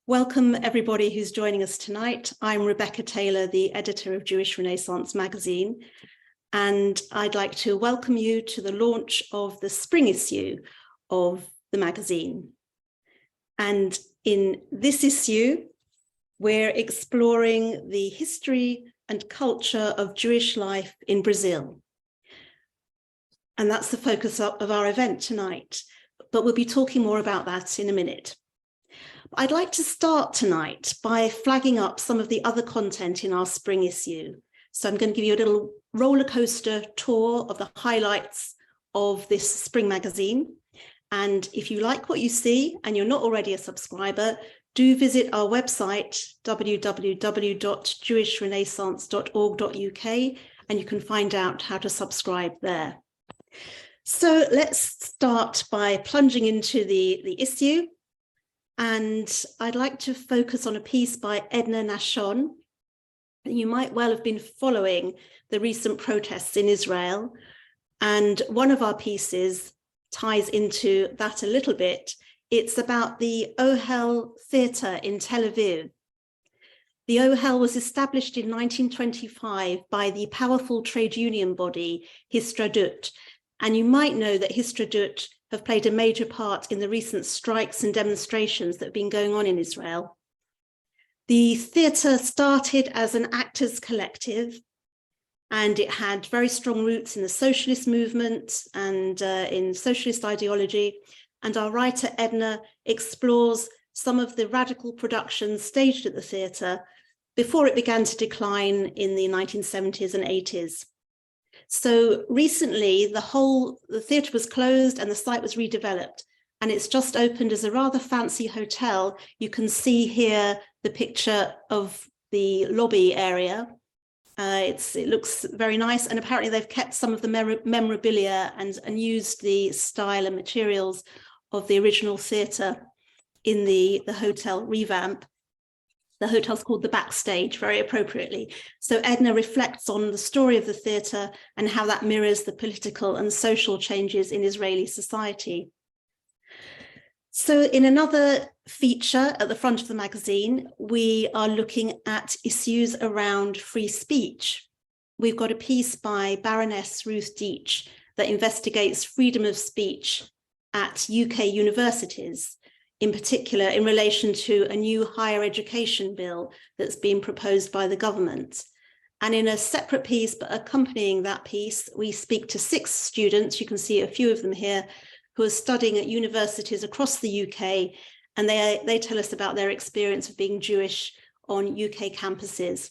Welcome everybody who's joining us tonight. I'm Rebecca Taylor, the editor of Jewish Renaissance magazine, and I'd like to welcome you to the launch of the spring issue of the magazine. And in this issue, we're exploring the history and culture of Jewish life in Brazil. And that's the focus of our event tonight, but we'll be talking more about that in a minute. I'd like to start tonight by flagging up some of the other content in our spring issue. So I'm going to give you a little roller coaster tour of the highlights of this spring magazine. And if you like what you see and you're not already a subscriber, do visit our website, www.jewishrenaissance.org.uk, and you can find out how to subscribe there. So let's start by plunging into the issue. And I'd like to focus on a piece by Edna Nashon. You might well have been following the recent protests in Israel. And one of our pieces ties into that a little bit. It's about the Ohel Theatre in Tel Aviv. The Ohel was established in 1925 by the powerful trade union body Histadrut. And you might know that Histadrut have played a major part in the recent strikes and demonstrations that have been going on in Israel. The theatre started as an actors' collective, and it had very strong roots in the socialist movement and in socialist ideology. And our writer Edna explores some of the radical productions staged at the theatre before it began to decline in the 1970s and 80s. So recently, the theatre was closed and the site was redeveloped, and it's just opened as a rather fancy hotel. You can see here the picture of the lobby area. It looks very nice, and apparently they've kept some of the memorabilia and used the style and materials of the original theatre in the hotel revamp. The hotel's called the Backstage, very appropriately. So Edna reflects on the story of the theatre and how that mirrors the political and social changes in Israeli society. So in another feature at the front of the magazine, we are looking at issues around free speech. We've got a piece by Baroness Ruth Deach that investigates freedom of speech at UK universities, in particular in relation to a new higher education bill that's been proposed by the government. And in a separate piece, but accompanying that piece, we speak to 6 students, you can see a few of them here, who are studying at universities across the UK, and they tell us about their experience of being Jewish on UK campuses.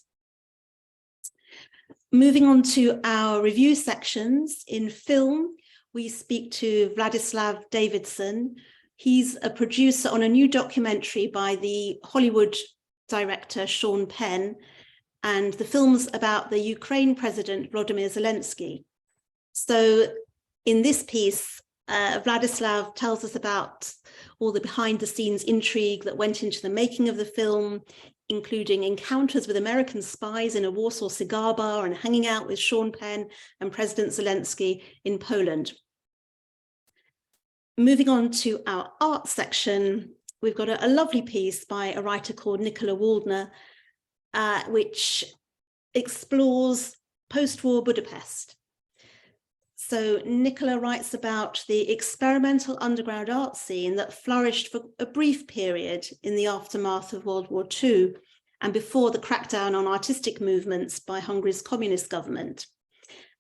Moving on to our review sections, in film, we speak to Vladislav Davidson. He's a producer on a new documentary by the Hollywood director Sean Penn, and the film's about the Ukraine president Volodymyr Zelensky. So in this piece, Vladislav tells us about all the behind-the-scenes intrigue that went into the making of the film, including encounters with American spies in a Warsaw cigar bar and hanging out with Sean Penn and President Zelensky in Poland. Moving on to our art section, we've got a lovely piece by a writer called Nicola Waldner, which explores post-war Budapest. So Nicola writes about the experimental underground art scene that flourished for a brief period in the aftermath of World War II and before the crackdown on artistic movements by Hungary's communist government.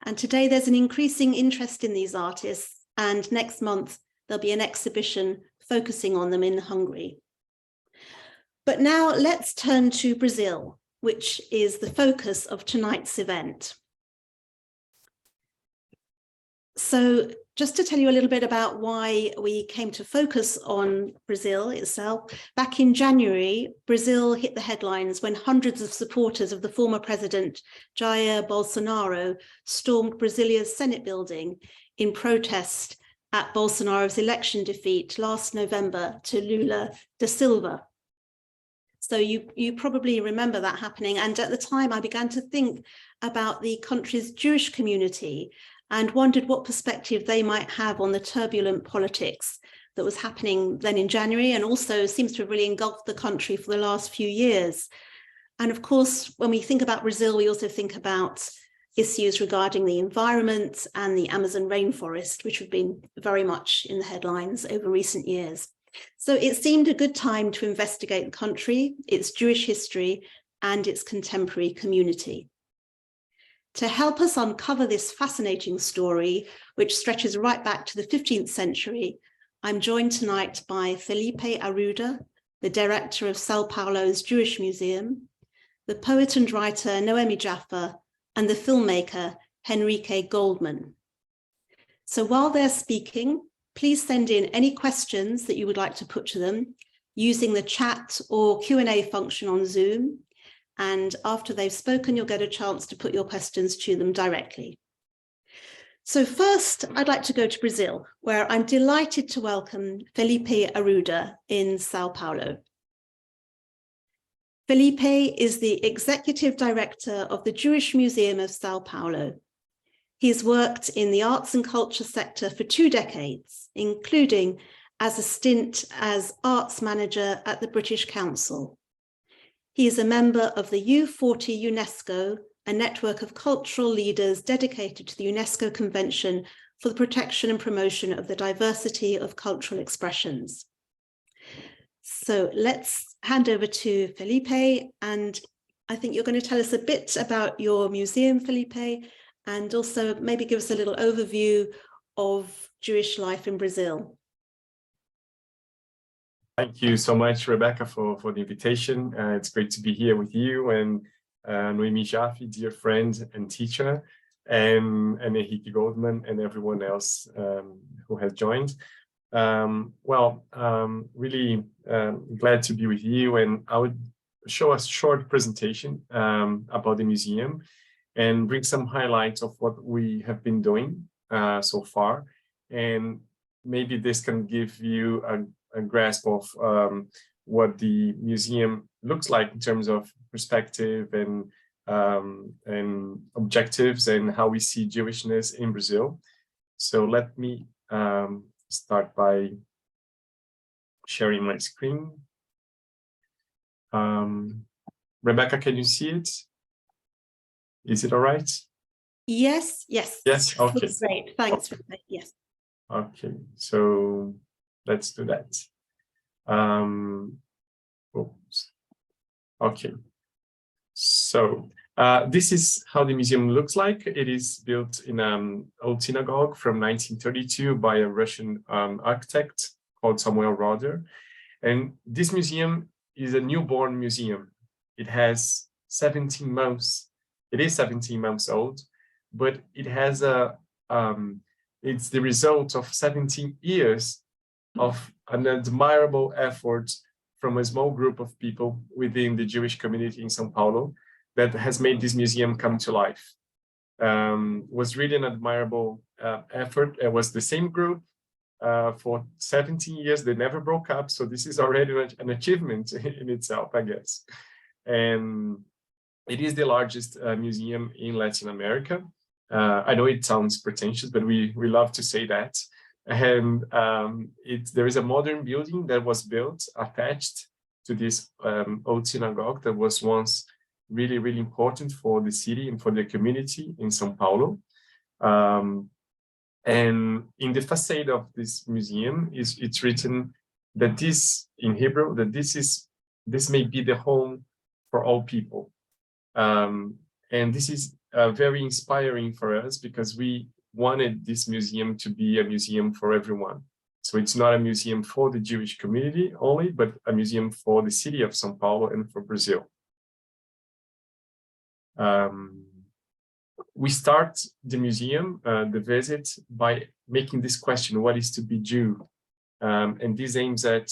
And today there's an increasing interest in these artists, and next month there'll be an exhibition focusing on them in Hungary. But now let's turn to Brazil, which is the focus of tonight's event. So just to tell you a little bit about why we came to focus on Brazil itself, back in January, Brazil hit the headlines when hundreds of supporters of the former president Jair Bolsonaro stormed Brasilia's Senate building in protest at Bolsonaro's election defeat last November to Lula da Silva. So you probably remember that happening. And at the time, I began to think about the country's Jewish community and wondered what perspective they might have on the turbulent politics that was happening then in January, and also seems to have really engulfed the country for the last few years. And of course, when we think about Brazil, we also think about issues regarding the environment and the Amazon rainforest, which have been very much in the headlines over recent years. So it seemed a good time to investigate the country, its Jewish history, and its contemporary community. To help us uncover this fascinating story, which stretches right back to the 15th century, I'm joined tonight by Felipe Arruda, the director of São Paulo's Jewish Museum, the poet and writer Noemi Jaffe, and the filmmaker Henrique Goldman. So while they're speaking, please send in any questions that you would like to put to them using the chat or Q&A function on Zoom. And after they've spoken, you'll get a chance to put your questions to them directly. So first, I'd like to go to Brazil, where I'm delighted to welcome Felipe Arruda in São Paulo. Felipe is the executive director of the Jewish Museum of São Paulo. He's worked in the arts and culture sector for 2 decades, including as a stint as arts manager at the British Council. He is a member of the U40 UNESCO, a network of cultural leaders dedicated to the UNESCO Convention for the Protection and Promotion of the Diversity of Cultural Expressions. So let's hand over to Felipe, and I think you're going to tell us a bit about your museum, Felipe, and also maybe give us a little overview of Jewish life in Brazil. Thank you so much, Rebecca, for the invitation. It's great to be here with you and Noemi Jaffe, dear friend and teacher, and Henrique Goldman and everyone else who has joined. Really glad to be with you, and I would show a short presentation about the museum and bring some highlights of what we have been doing so far, and maybe this can give you a grasp of what the museum looks like in terms of perspective and objectives and how we see Jewishness in Brazil. So let me start by sharing my screen. Rebecca, can you see it? Is it all right? Yes. Yes, okay. That's great. Thanks for that. Yes. Okay, so let's do that. Oops. Okay, so this is how the museum looks like. It is built in an old synagogue from 1932 by a Russian architect called Samuel Roder. And this museum is a newborn museum. It has 17 months. It is 17 months old, but it has it's the result of 17 years of an admirable effort from a small group of people within the Jewish community in São Paulo that has made this museum come to life. Was really an admirable effort. It was the same group for 17 years. They never broke up. So this is already an achievement in itself, I guess. And it is the largest museum in Latin America. I know it sounds pretentious, but we love to say that. And there is a modern building that was built attached to this old synagogue that was once really, really important for the city and for the community in São Paulo. And in the facade of this museum it's written that this, in Hebrew, that this may be the home for all people. And this is very inspiring for us because we wanted this museum to be a museum for everyone. So it's not a museum for the Jewish community only, but a museum for the city of São Paulo and for Brazil. We start the museum, the visit, by making this question, what is to be Jew? And this aims at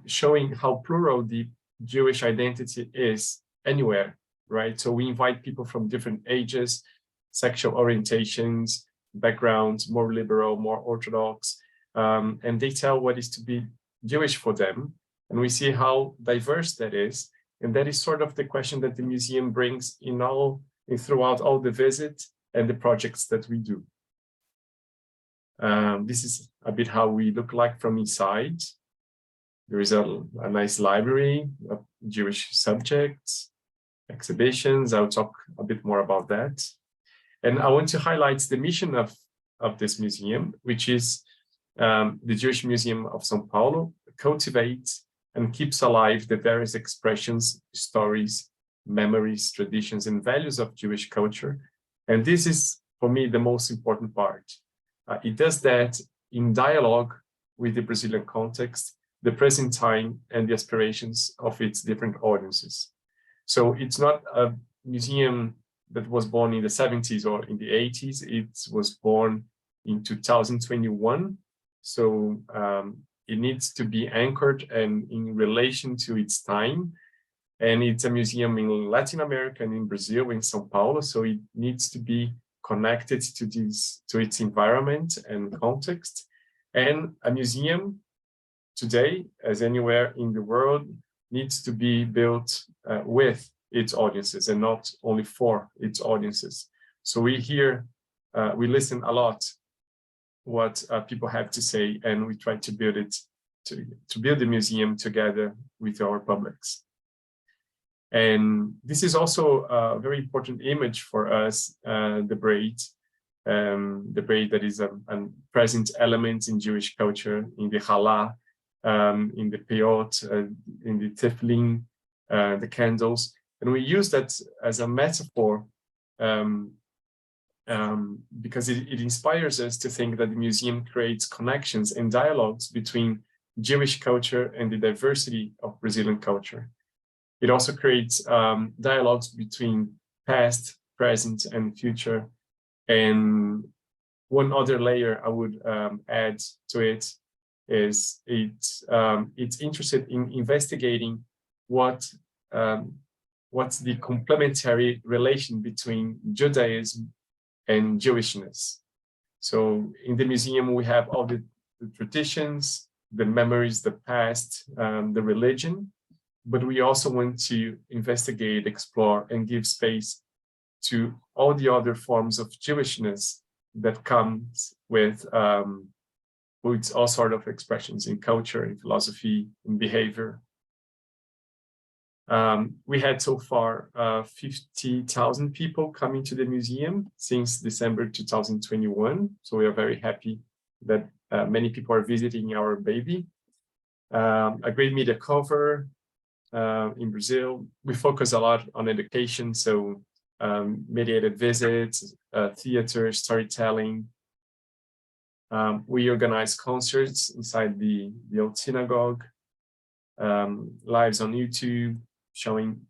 showing how plural the Jewish identity is anywhere, right? So we invite people from different ages, sexual orientations, backgrounds, more liberal, more orthodox, and they tell what is to be Jewish for them. And we see how diverse that is. And that is sort of the question that the museum brings throughout all the visit and the projects that we do. This is a bit how we look like from inside. There is a nice library of Jewish subjects, exhibitions. I'll talk a bit more about that. And I want to highlight the mission of this museum, which is the Jewish Museum of São Paulo cultivates and keeps alive the various expressions, stories, memories, traditions, and values of Jewish culture. And this is, for me, the most important part. It does that in dialogue with the Brazilian context, the present time, and the aspirations of its different audiences. So it's not a museum that was born in the 70s or in the 80s. It was born in 2021. So it needs to be anchored and in relation to its time. And it's a museum in Latin America and in Brazil, in São Paulo. So it needs to be connected to its environment and context. And a museum today, as anywhere in the world, needs to be built with its audiences and not only for its audiences. So we hear, we listen a lot what people have to say, and we try to build it, to build the museum together with our publics. And this is also a very important image for us, the braid that is a present element in Jewish culture, in the challah, in the peyot, in the tefillin, the candles. And we use that as a metaphor because it inspires us to think that the museum creates connections and dialogues between Jewish culture and the diversity of Brazilian culture. It also creates dialogues between past, present, and future. And one other layer I would add to it is it's interested in investigating what's the complementary relation between Judaism and Jewishness. So in the museum, we have all the traditions, the memories, the past, the religion, but we also want to investigate, explore, and give space to all the other forms of Jewishness that comes with all sorts of expressions in culture, in philosophy, in behavior. We had so far 50,000 people coming to the museum since December 2021. So we are very happy that many people are visiting our baby. A great media cover in Brazil. We focus a lot on education, so mediated visits, theater, storytelling. We organize concerts inside the old synagogue, lives on YouTube, showing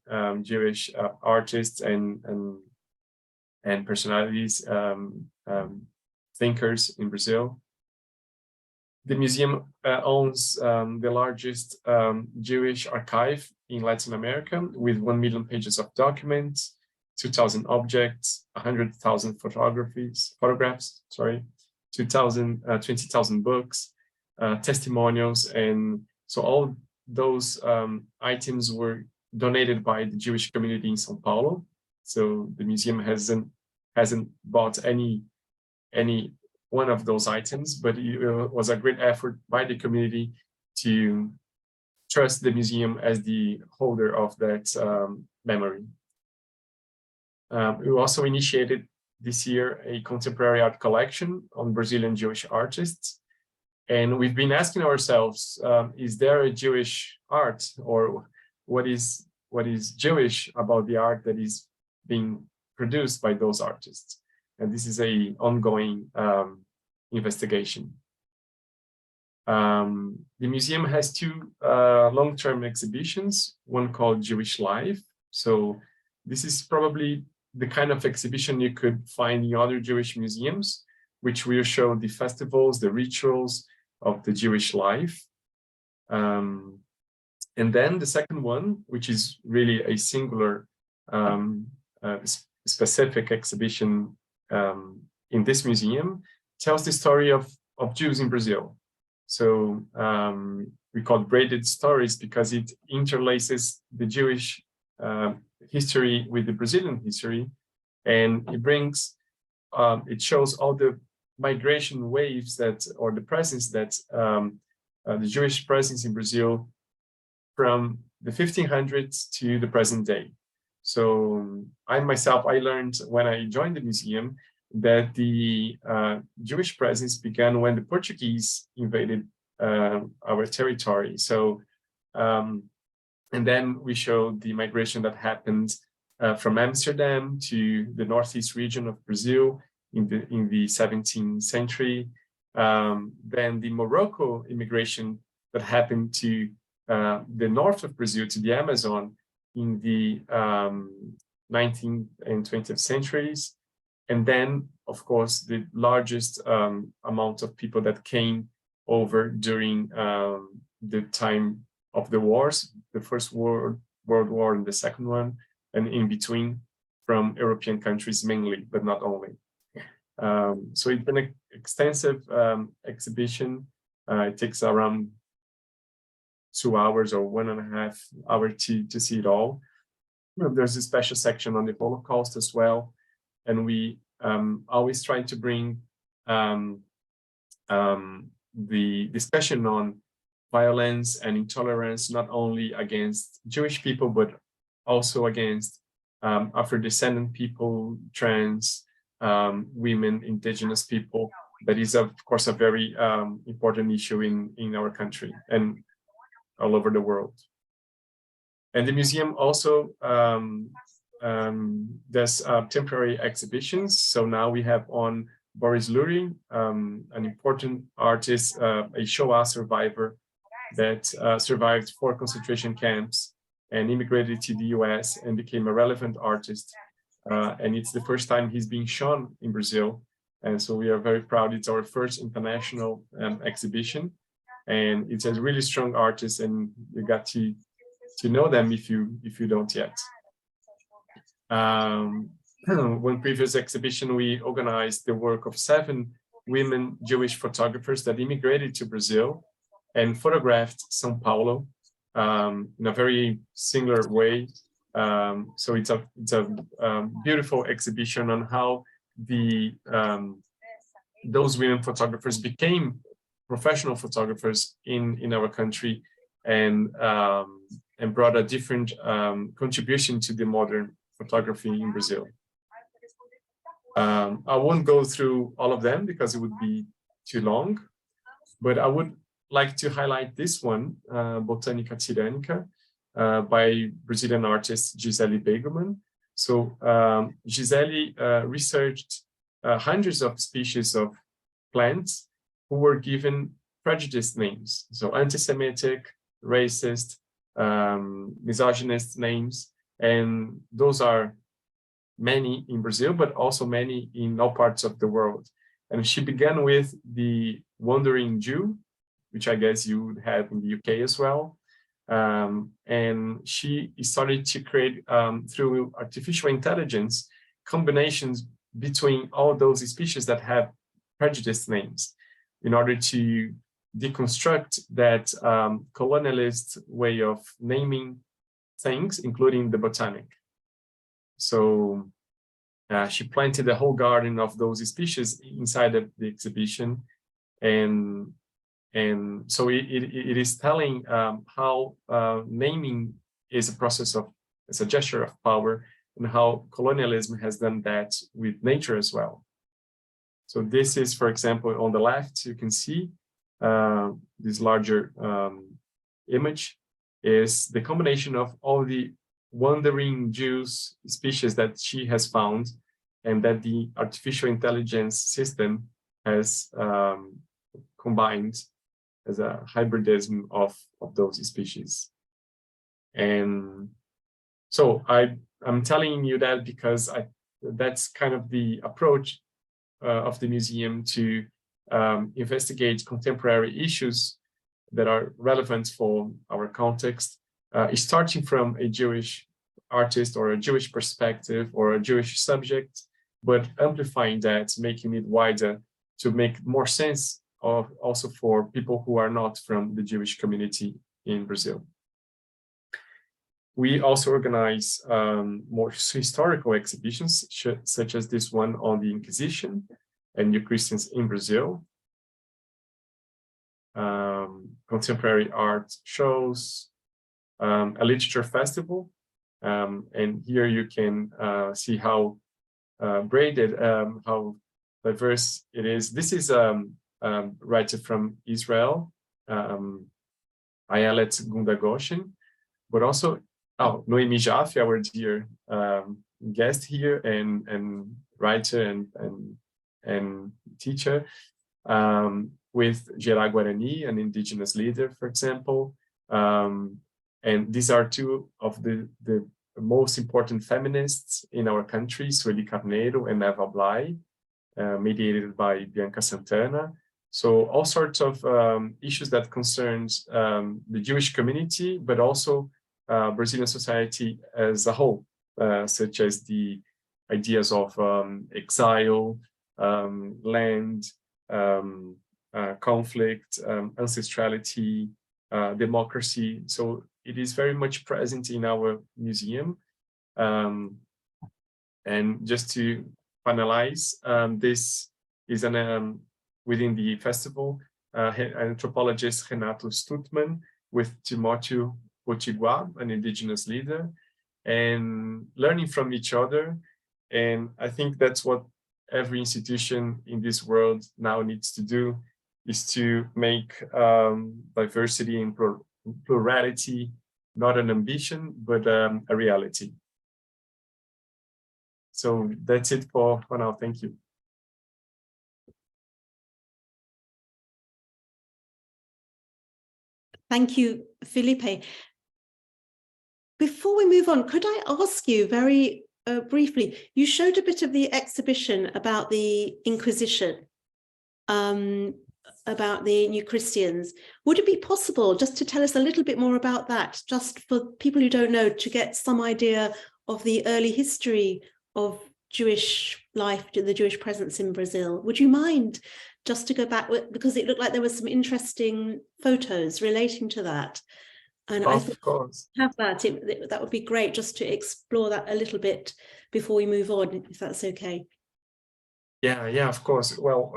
Jewish artists and personalities, thinkers in Brazil. The museum owns the largest Jewish archive in Latin America, with 1 million pages of documents, 2,000 objects, 100,000 photographs, 20,000 books, testimonials, and so all those items were donated by the Jewish community in São Paulo. So the museum hasn't bought any one of those items, but it was a great effort by the community to trust the museum as the holder of that memory. We also initiated this year a contemporary art collection on Brazilian Jewish artists. And we've been asking ourselves, is there a Jewish art, or what is Jewish about the art that is being produced by those artists? And this is an ongoing investigation. The museum has two long-term exhibitions, one called Jewish Life. So this is probably the kind of exhibition you could find in other Jewish museums, which will show the festivals, the rituals of the Jewish life. And then the second one, which is really a singular, specific exhibition in this museum, tells the story of Jews in Brazil. So we call it Braided Stories because it interlaces the Jewish history with the Brazilian history, and it brings, it shows all the migration waves that, or the presence that the Jewish presence in Brazil from the 1500s to the present day. So I learned when I joined the museum that the Jewish presence began when the Portuguese invaded our territory. So, and then we showed the migration that happened from Amsterdam to the northeast region of Brazil in the 17th century. Then the Morocco immigration that happened to the north of Brazil, to the Amazon, in the 19th and 20th centuries. And then, of course, the largest amount of people that came over during the time of the wars, the First World War and the Second one, and in between, from European countries mainly, but not only. So it's been an extensive exhibition. It takes around 2 hours or 1.5 hours to see it all. There's a special section on the Holocaust as well. And we always try to bring the discussion on violence and intolerance, not only against Jewish people, but also against Afro-descendant people, trans, women, indigenous people. That is, of course, a very important issue in our country and all over the world. And the museum also does temporary exhibitions. So now we have on Boris Lurie, an important artist, a Shoah survivor that survived 4 concentration camps and immigrated to the US and became a relevant artist. And it's the first time he's being shown in Brazil. And so we are very proud. It's our first international exhibition. And it's a really strong artist, and you got to know them if you don't yet. One previous exhibition, we organized the work of 7 women Jewish photographers that immigrated to Brazil and photographed São Paulo in a very similar way. So it's a beautiful exhibition on how those women photographers became professional photographers in our country and brought a different contribution to the modern photography in Brazil. I won't go through all of them because it would be too long, but I would like to highlight this one, Botanica Tirânica, by Brazilian artist Gisele Begelman. So Gisele researched hundreds of species of plants who were given prejudiced names, so anti-Semitic, racist, misogynist names, and those are many in Brazil, but also many in all parts of the world. And she began with the Wandering Jew, which I guess you would have in the UK as well. And she started to create, through artificial intelligence, combinations between all those species that have prejudiced names in order to deconstruct that colonialist way of naming things, including the botanic. So she planted a whole garden of those species inside of the exhibition. And so it is telling how naming is a process of, it's a gesture of power, and how colonialism has done that with nature as well. So this is, for example, on the left, you can see this larger image is the combination of all the wandering Jews species that she has found and that the artificial intelligence system has combined as a hybridism of those species. And so I'm telling you that because that's kind of the approach of the museum to investigate contemporary issues that are relevant for our context, starting from a Jewish artist or a Jewish perspective or a Jewish subject, but amplifying that, making it wider to make more sense of also for people who are not from the Jewish community in Brazil. We also organize more historical exhibitions, such as this one on the Inquisition. and New Christians in Brazil. Contemporary art shows, a literature festival, and here you can see how braided, how diverse it is. This is a writer from Israel, Ayelet Gunda-Goshen, but also Noemi Jaffe, our dear guest here, and writer and teacher, with Gerard Guarani, an indigenous leader, for example. And these are two of the most important feminists in our country, Sueli Carneiro and Eva Blay, mediated by Bianca Santana. So all sorts of issues that concerns the Jewish community, but also Brazilian society as a whole, such as the ideas of exile, land, conflict, ancestrality, democracy. So it is very much present in our museum. And just to finalize, this is within the festival, anthropologist Renato Stutman with Timóteo Potiguar, an indigenous leader, and learning from each other. And I think that's what every institution in this world now needs to do, is to make diversity and plurality not an ambition, but a reality. So that's it for now. Thank you. Thank you, Felipe. Before we move on, could I ask you very briefly, you showed a bit of the exhibition about the Inquisition, about the New Christians. Would it be possible just to tell us a little bit more about that, just for people who don't know, to get some idea of the early history of Jewish life, the Jewish presence in Brazil? Would you mind just to go back, because it looked like there were some interesting photos relating to that. And I think have that, that would be great, just to explore that a little bit before we move on, if that's okay. Yeah, of course. Well,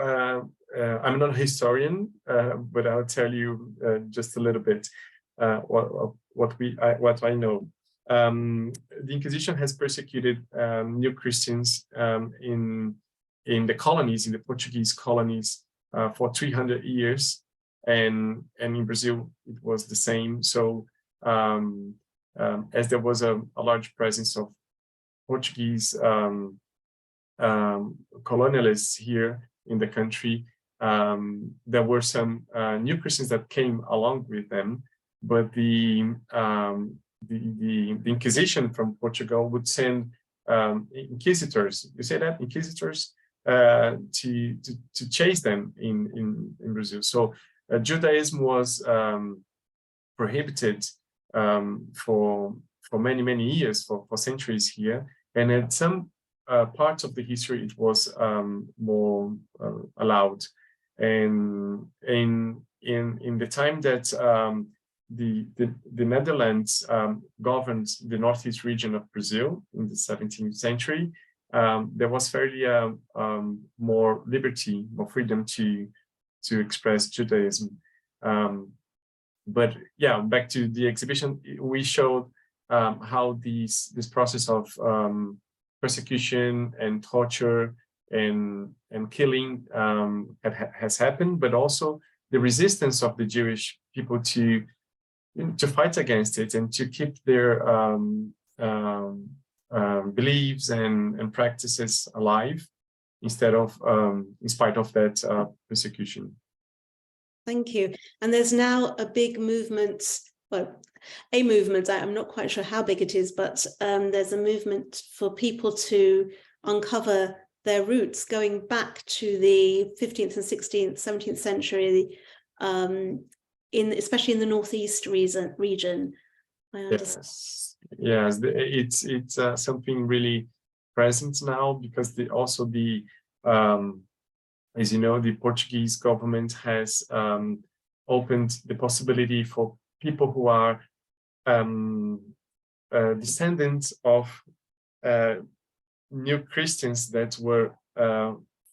I'm not a historian, but I'll tell you just a little bit what I know. The Inquisition has persecuted New Christians in the colonies, in the Portuguese colonies, for 300 years, and in Brazil it was the same. So as there was a large presence of Portuguese colonialists here in the country, there were some New Christians that came along with them, but the Inquisition from Portugal would send inquisitors. You say that, inquisitors, to chase them in Brazil. So Judaism was prohibited for many years, for centuries here, and at some parts of the history it was more allowed. And in the time that the Netherlands governed the northeast region of Brazil in the 17th century, there was fairly more liberty, more freedom to express Judaism. But yeah, back to the exhibition, we showed how this process of persecution and torture and killing has happened, but also the resistance of the Jewish people to fight against it and to keep their beliefs and practices alive in spite of that persecution. Thank you. And there's now a big movement, well, a movement, I'm not quite sure how big it is, but there's a movement for people to uncover their roots going back to the 15th and 16th, 17th century, especially in the Northeast region. Yes, it's something really present now, because as you know, the Portuguese government has opened the possibility for people who are descendants of New Christians that were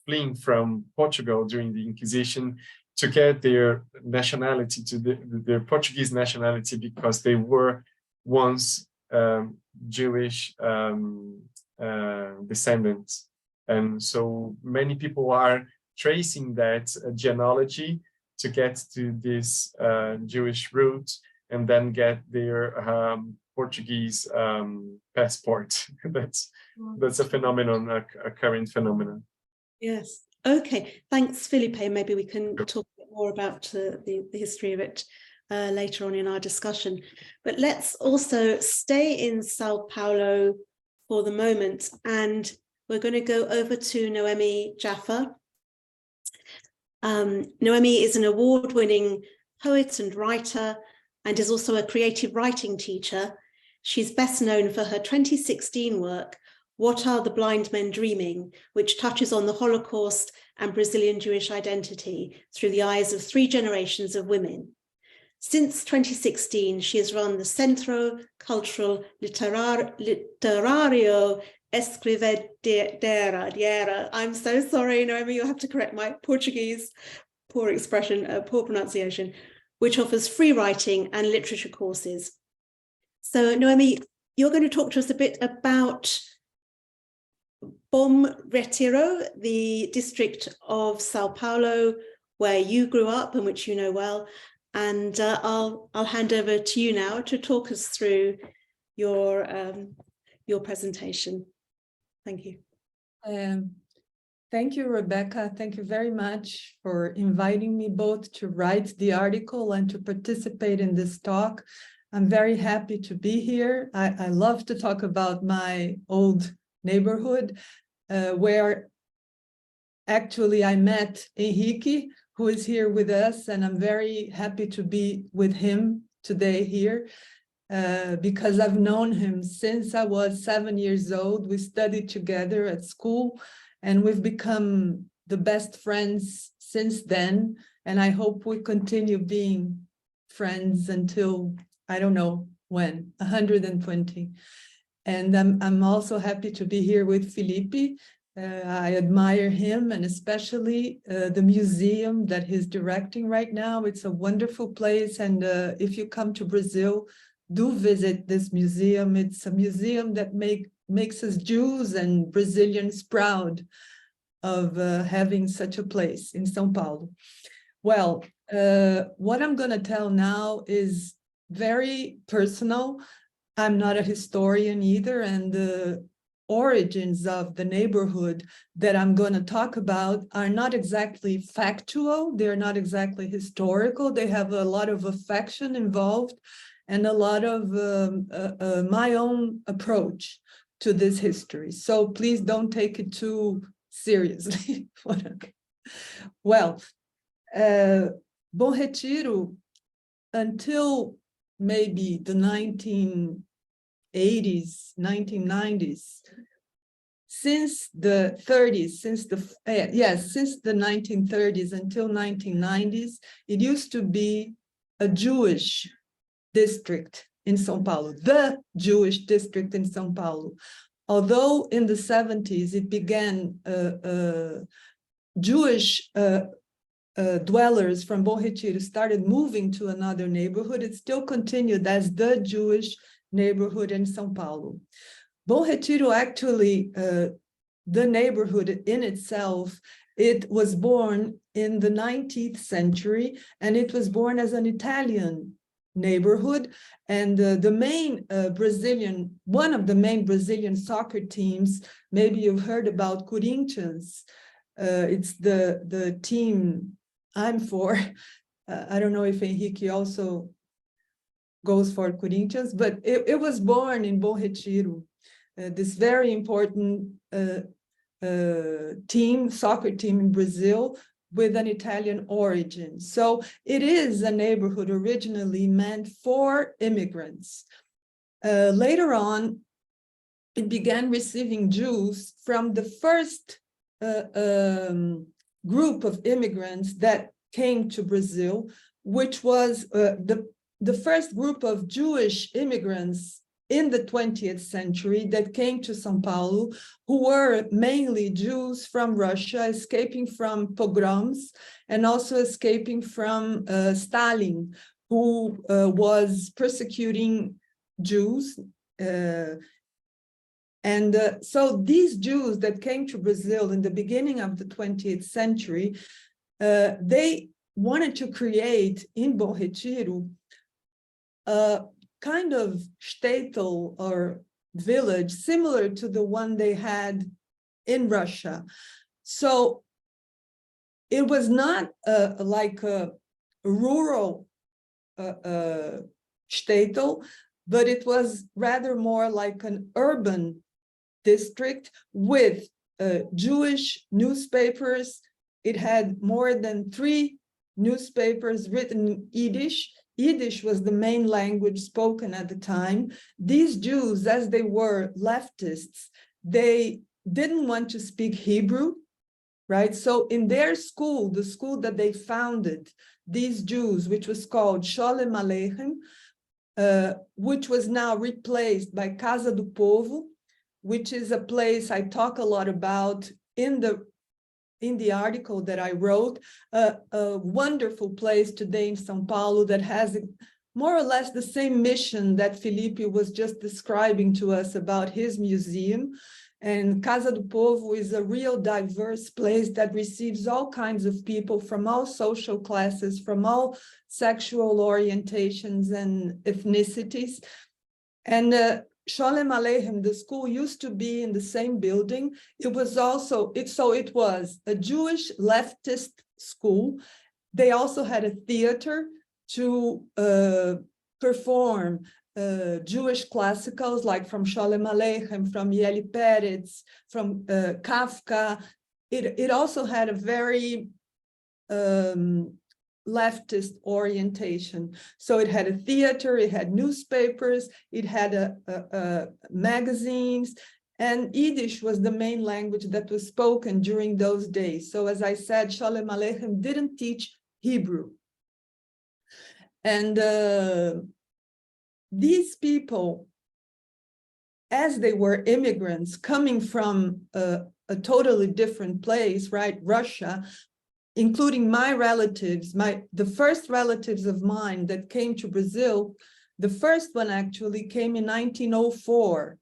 fleeing from Portugal during the Inquisition to get their nationality, to their Portuguese nationality, because they were once Jewish descendants. And so many people are tracing that genealogy to get to this Jewish root and then get their Portuguese passport. That's a phenomenon, a current phenomenon. Yes. Okay. Thanks, Felipe. Maybe we can talk a bit more about the history of it later on in our discussion. But let's also stay in São Paulo for the moment, and we're going to go over to Noemi Jaffe. Noemi is an award-winning poet and writer, and is also a creative writing teacher. She's best known for her 2016 work, What Are the Blind Men Dreaming?, which touches on the Holocaust and Brazilian Jewish identity through the eyes of 3 generations of women. Since 2016, she has run the Centro Cultural Literario Escrivedera. I'm so sorry, Noemi, you'll have to correct my Portuguese, poor expression, poor pronunciation, which offers free writing and literature courses. So Noemi, you're going to talk to us a bit about Bom Retiro, the district of São Paulo, where you grew up and which you know well. And I'll hand over to you now to talk us through your presentation. Thank you. Thank you, Rebecca. Thank you very much for inviting me both to write the article and to participate in this talk. I'm very happy to be here. I love to talk about my old neighborhood, where actually I met Henrique, who is here with us, and I'm very happy to be with him today here, because I've known him since I was 7 years old. We studied together at school, and we've become the best friends since then, and I hope we continue being friends until, I don't know when, 120. And I'm also happy to be here with Felipe. I admire him, and especially the museum that he's directing right now. It's a wonderful place, and if you come to Brazil, do visit this museum. It's a museum that makes us Jews and Brazilians proud of having such a place in São Paulo. Well, what I'm going to tell now is very personal. I'm not a historian either, and the origins of the neighborhood that I'm going to talk about are not exactly factual. They're not exactly historical. They have a lot of affection involved and a lot of my own approach to this history. So please don't take it too seriously. Well, Bom Retiro, until maybe the 1980s, 1990s, since the 30s, since the 1930s until 1990s, it used to be a Jewish district in São Paulo, the Jewish district in São Paulo. Although in the 70s it began Jewish dwellers from Bom Retiro started moving to another neighborhood, it still continued as the Jewish neighborhood in São Paulo. Bom Retiro, actually, the neighborhood in itself, it was born in the 19th century, and it was born as an Italian neighborhood. And the main one of the main Brazilian soccer teams, maybe you've heard about Corinthians. It's the team I'm for. I don't know if Henrique also goes for Corinthians, but it was born in Bom Retiro, this very important soccer team in Brazil with an Italian origin. So it is a neighborhood originally meant for immigrants. Later on, it began receiving Jews from the first group of immigrants that came to Brazil, which was the first group of Jewish immigrants in the 20th century that came to São Paulo, who were mainly Jews from Russia, escaping from pogroms and also escaping from Stalin, who was persecuting Jews. So these Jews that came to Brazil in the beginning of the 20th century, they wanted to create in Bom Retiro a kind of shtetl or village similar to the one they had in Russia. So it was not like a rural shtetl, but it was rather more like an urban district with Jewish newspapers. It had more than 3 newspapers written in Yiddish. Yiddish was the main language spoken at the time. These Jews, as they were leftists, they didn't want to speak Hebrew, right? So in their school, the school that they founded, these Jews, which was called Sholem Aleichem, which was now replaced by Casa do Povo, which is a place I talk a lot about in the article that I wrote, a wonderful place today in São Paulo that has more or less the same mission that Felipe was just describing to us about his museum. And Casa do Povo is a real diverse place that receives all kinds of people from all social classes, from all sexual orientations and ethnicities. And Sholem Aleichem, the school used to be in the same building. It was a Jewish leftist school. They also had a theater to perform Jewish classicals, like from Sholem Aleichem, from Yeli Peretz, from Kafka. It also had a very leftist orientation. So it had a theater, it had newspapers, it had magazines, and Yiddish was the main language that was spoken during those days. So as I said, Sholem Aleichem didn't teach Hebrew. And these people, as they were immigrants coming from a totally different place, right, Russia, including my relatives, the first relatives of mine that came to Brazil, the first one actually came in 1904.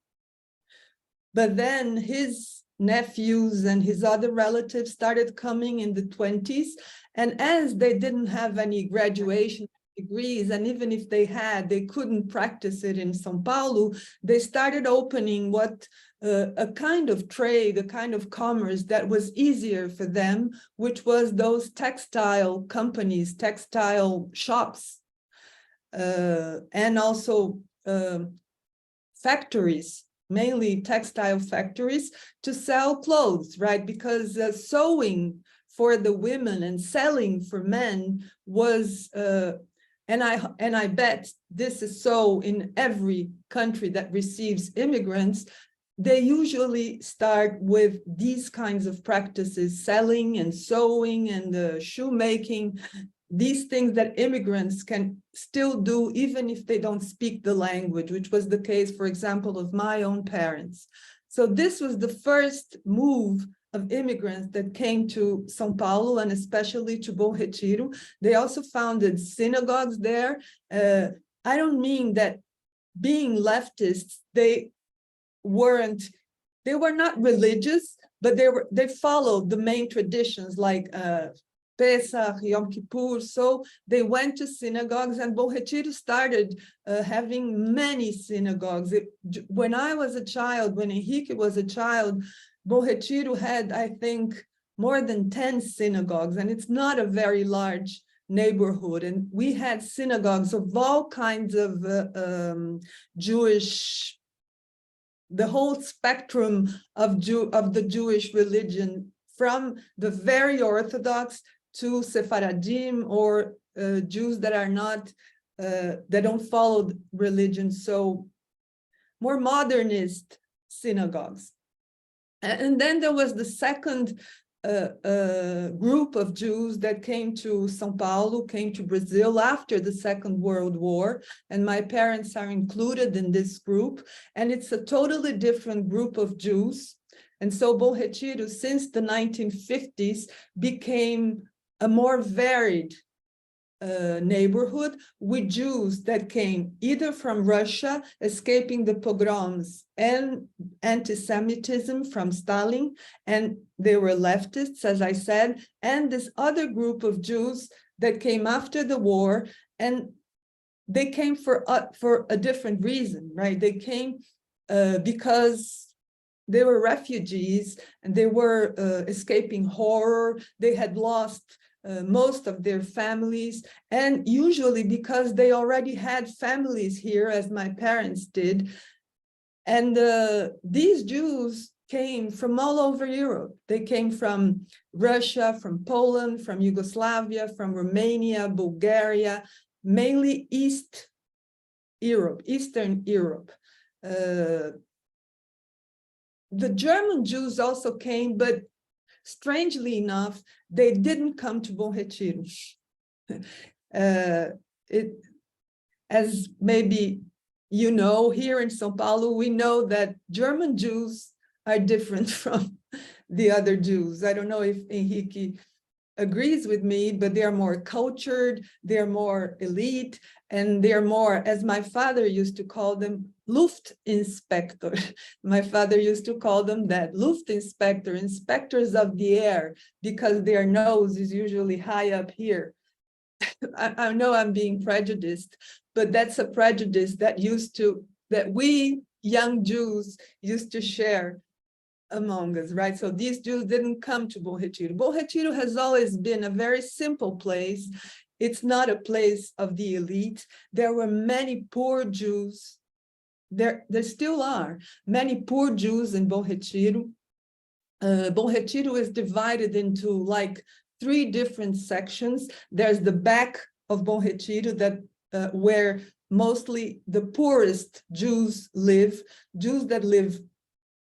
But then his nephews and his other relatives started coming in the 20s. And as they didn't have any graduation degrees, and even if they had, they couldn't practice it in São Paulo, they started opening a kind of trade, a kind of commerce that was easier for them, which was those textile companies, textile shops, and also factories, mainly textile factories, to sell clothes, right? Because sewing for the women and selling for men was, and I bet this is so in every country that receives immigrants, they usually start with these kinds of practices, selling and sewing and shoemaking, these things that immigrants can still do even if they don't speak the language, which was the case, for example, of my own parents. So this was the first move of immigrants that came to São Paulo and especially to Bom Retiro. They also founded synagogues there. I don't mean that being leftists, they were not religious, but they followed the main traditions like Pesach, Yom Kippur. So they went to synagogues, and Bom Retiro started having many synagogues. When I was a child, when Henrique was a child, Bom Retiro had, I think, more than 10 synagogues, and it's not a very large neighborhood. And we had synagogues of all kinds of Jewish, the whole spectrum of the Jewish religion, from the very Orthodox to Sephardim, or Jews that are not, that don't follow religion, so more modernist synagogues. And then there was the second a group of Jews that came to São Paulo, came to Brazil after the Second World War, and my parents are included in this group, and it's a totally different group of Jews. And so Bom Retiro, since the 1950s, became a more varied neighborhood with Jews that came either from Russia, escaping the pogroms and anti-Semitism from Stalin, and they were leftists, as I said, and this other group of Jews that came after the war, and they came for a different reason, right? They came because they were refugees and they were escaping horror. They had lost most of their families, and usually because they already had families here, as my parents did. And these Jews came from all over Europe. They came from Russia, from Poland, from Yugoslavia, from Romania, Bulgaria, mainly Eastern Europe. The German Jews also came, but strangely enough, they didn't come to Bom Retiro. As maybe you know, here in São Paulo, we know that German Jews are different from the other Jews. I don't know if Henrique agrees with me, but they are more cultured, they're more elite, and they're more, as my father used to call them, Luftinspector. My father used to call them that, Luftinspector, inspectors of the air, because their nose is usually high up here. I know I'm being prejudiced, but that's a prejudice that we young Jews used to share among us, right? So these Jews didn't come to Bom Retiro. Bom Retiro has always been a very simple place. It's not a place of the elite. There were many poor Jews. There still are many poor Jews in Bom Retiro. Bom Retiro is divided into like 3 different sections. There's the back of Bom Retiro that where mostly the poorest Jews live, Jews that live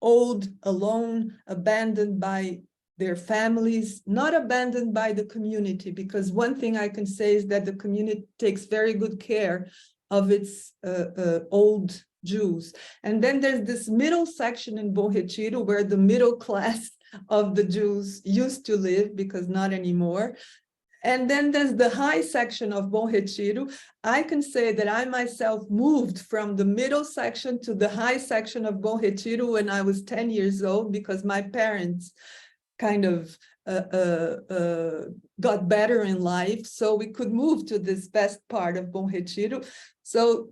old, alone, abandoned by their families, not abandoned by the community, because one thing I can say is that the community takes very good care of its old Jews. And then there's this middle section in Bom Retiro where the middle class of the Jews used to live, because not anymore. And then there's the high section of Bom Retiro. I can say that I myself moved from the middle section to the high section of Bom Retiro when I was 10 years old, because my parents kind of got better in life, so we could move to this best part of Bom Retiro. So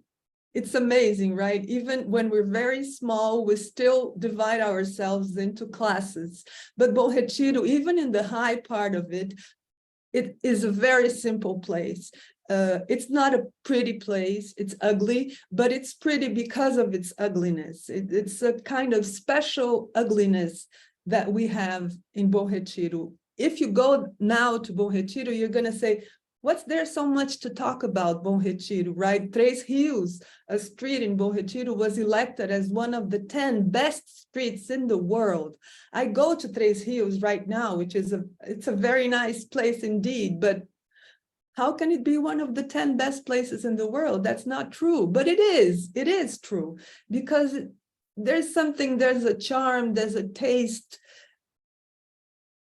it's amazing, right? Even when we're very small, we still divide ourselves into classes. But Bom Retiro, even in the high part of it, it is a very simple place. It's not a pretty place, it's ugly, but it's pretty because of its ugliness. It's a kind of special ugliness that we have in Bom Retiro. If you go now to Bom Retiro, you're gonna say, what's there so much to talk about Bom Retiro, right? Três Rios, a street in Bom Retiro, was elected as one of the 10 best streets in the world. I go to Três Rios right now, which is it's a very nice place indeed, but how can it be one of the 10 best places in the world? That's not true, but it is true, because there's something, there's a charm, there's a taste,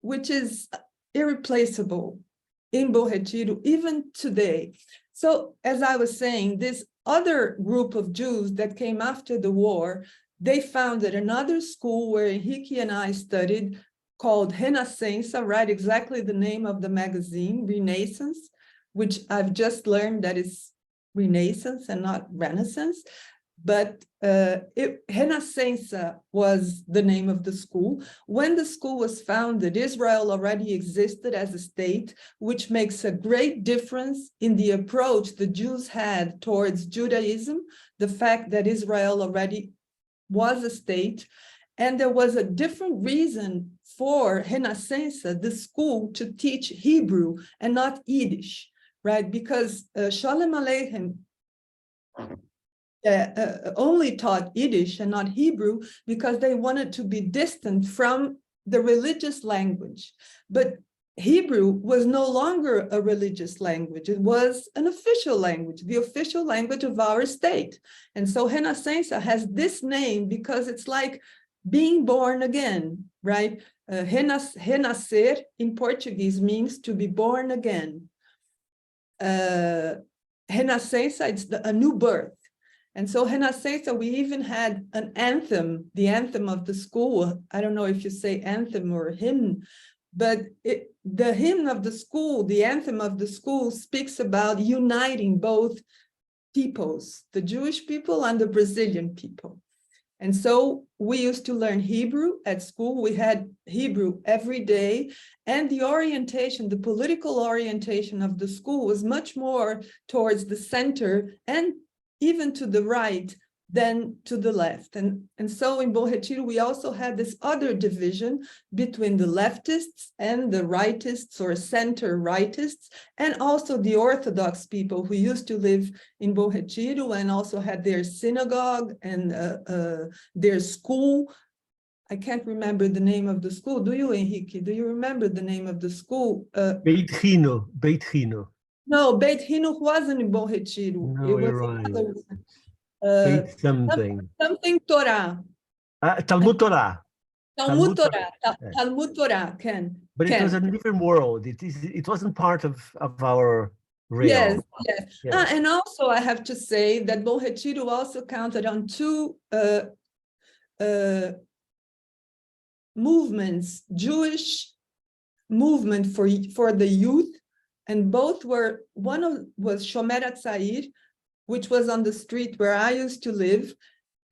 which is irreplaceable in Bom Retiro, even today. So as I was saying, this other group of Jews that came after the war, they founded another school where Henrique and I studied, called Renascença, right? Exactly the name of the magazine, Renaissance, which I've just learned that is Renaissance and not Renaissance. But Renascença was the name of the school. When the school was founded, Israel already existed as a state, which makes a great difference in the approach the Jews had towards Judaism, the fact that Israel already was a state. And there was a different reason for Renascença, the school, to teach Hebrew and not Yiddish, right? Because Sholem Aleichem only taught Yiddish and not Hebrew, because they wanted to be distant from the religious language. But Hebrew was no longer a religious language. It was an official language, the official language of our state. And so Renascença has this name because it's like being born again, right? Renascer in Portuguese means to be born again. Renascença, it's a new birth. And so Renascença, we even had an anthem, the anthem of the school. I don't know if you say anthem or hymn, but the hymn of the school, the anthem of the school speaks about uniting both peoples, the Jewish people and the Brazilian people. And so we used to learn Hebrew at school. We had Hebrew every day. And the orientation, the political orientation of the school was much more towards the center and even to the right than to the left. And so in Bom Retiro, we also had this other division between the leftists and the rightists or center rightists, and also the Orthodox people who used to live in Bom Retiro and also had their synagogue and their school. I can't remember the name of the school. Do you, Henrique? Do you remember the name of the school? Beit Hino. No, Beit Hino wasn't in Bom Retiro. No, It was you're right. another, Beit something. something Torah. Talmud Torah. Talmud Torah, Ken. But it was a different world. It wasn't part of our realm. Yes. Yes. And also I have to say that Bom Retiro also counted on two movements, Jewish movement for the youth, and both were, was Shomer HaTzair, which was on the street where I used to live.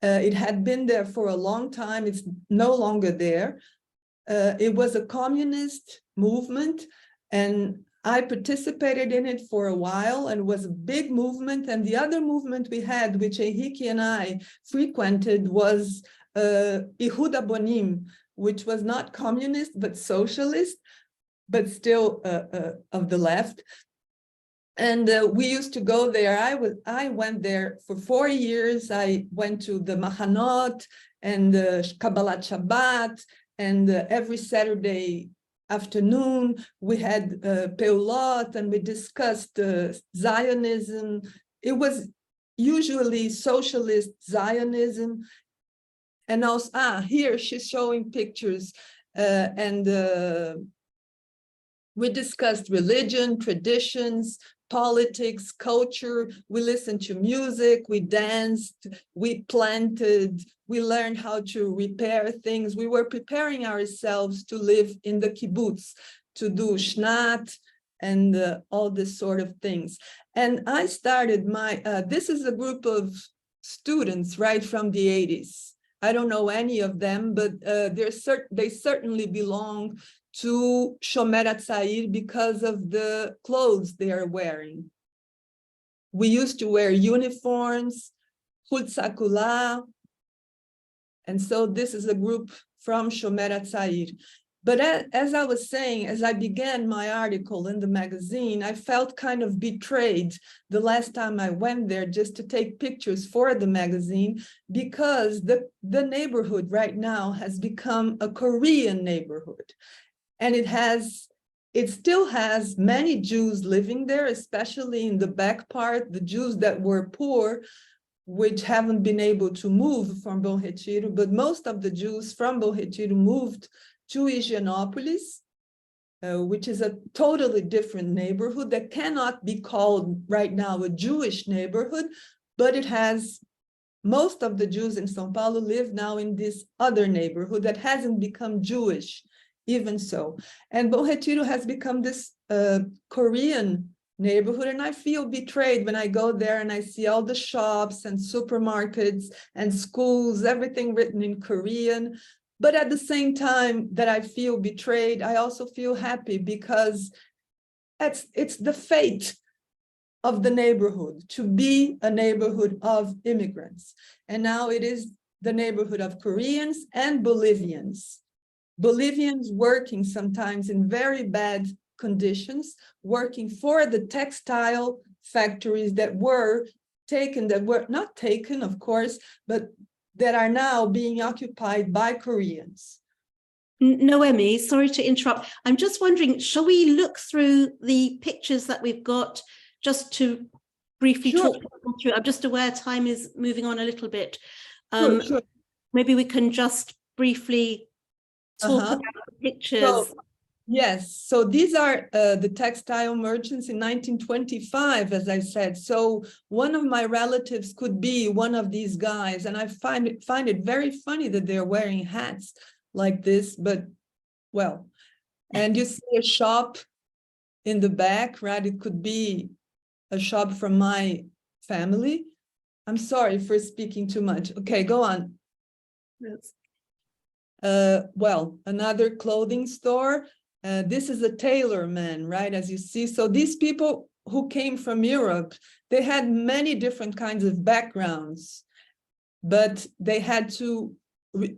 It had been there for a long time. It's no longer there. It was a communist movement, and I participated in it for a while, and it was a big movement. And the other movement we had, which Henrique and I frequented, was Ihud Abonim, which was not communist, but socialist, but still of the left. And we used to go there. I went there for 4 years. I went to the Machanot and Kabbalat Shabbat, and every Saturday afternoon we had Peulot, and we discussed Zionism. It was usually socialist Zionism. And also, here she's showing pictures, and we discussed religion, traditions, politics, culture. We listened to music, we danced, we planted, we learned how to repair things. We were preparing ourselves to live in the kibbutz, to do shnat and all this sort of things. And I started this is a group of students right from the 80s. I don't know any of them, but they certainly belong to Shomer HaTzair because of the clothes they are wearing. We used to wear uniforms, chultza kula, and so this is a group from Shomer HaTzair. But as I was saying, as I began my article in the magazine, I felt kind of betrayed the last time I went there just to take pictures for the magazine, because the neighborhood right now has become a Korean neighborhood. And it still has many Jews living there, especially in the back part, the Jews that were poor, which haven't been able to move from Bom Retiro, but most of the Jews from Bom Retiro moved to Higienópolis, which is a totally different neighborhood that cannot be called right now a Jewish neighborhood, but it has, most of the Jews in São Paulo live now in this other neighborhood that hasn't become Jewish, even so. And Bom Retiro has become this Korean neighborhood, and I feel betrayed when I go there and I see all the shops and supermarkets and schools, everything written in Korean. But at the same time that I feel betrayed, I also feel happy, because it's the fate of the neighborhood to be a neighborhood of immigrants. And now it is the neighborhood of Koreans and Bolivians. Bolivians working sometimes in very bad conditions, working for the textile factories that were taken, that were not taken, of course, but that are now being occupied by Koreans. Noemi, sorry to interrupt. I'm just wondering, shall we look through the pictures that we've got just to briefly Sure. talk people through? I'm just aware time is moving on a little bit. Sure. Maybe we can just briefly talk Uh-huh. about the pictures. So, yes, so these are the textile merchants in 1925, as I said. So one of my relatives could be one of these guys, and I find it very funny that they're wearing hats like this, but well, and you see a shop in the back, right? It could be a shop from my family. I'm sorry for speaking too much. Okay, go on. Yes. Well, another clothing store. This is a tailor man, right? As you see, so these people who came from Europe, they had many different kinds of backgrounds, but they had to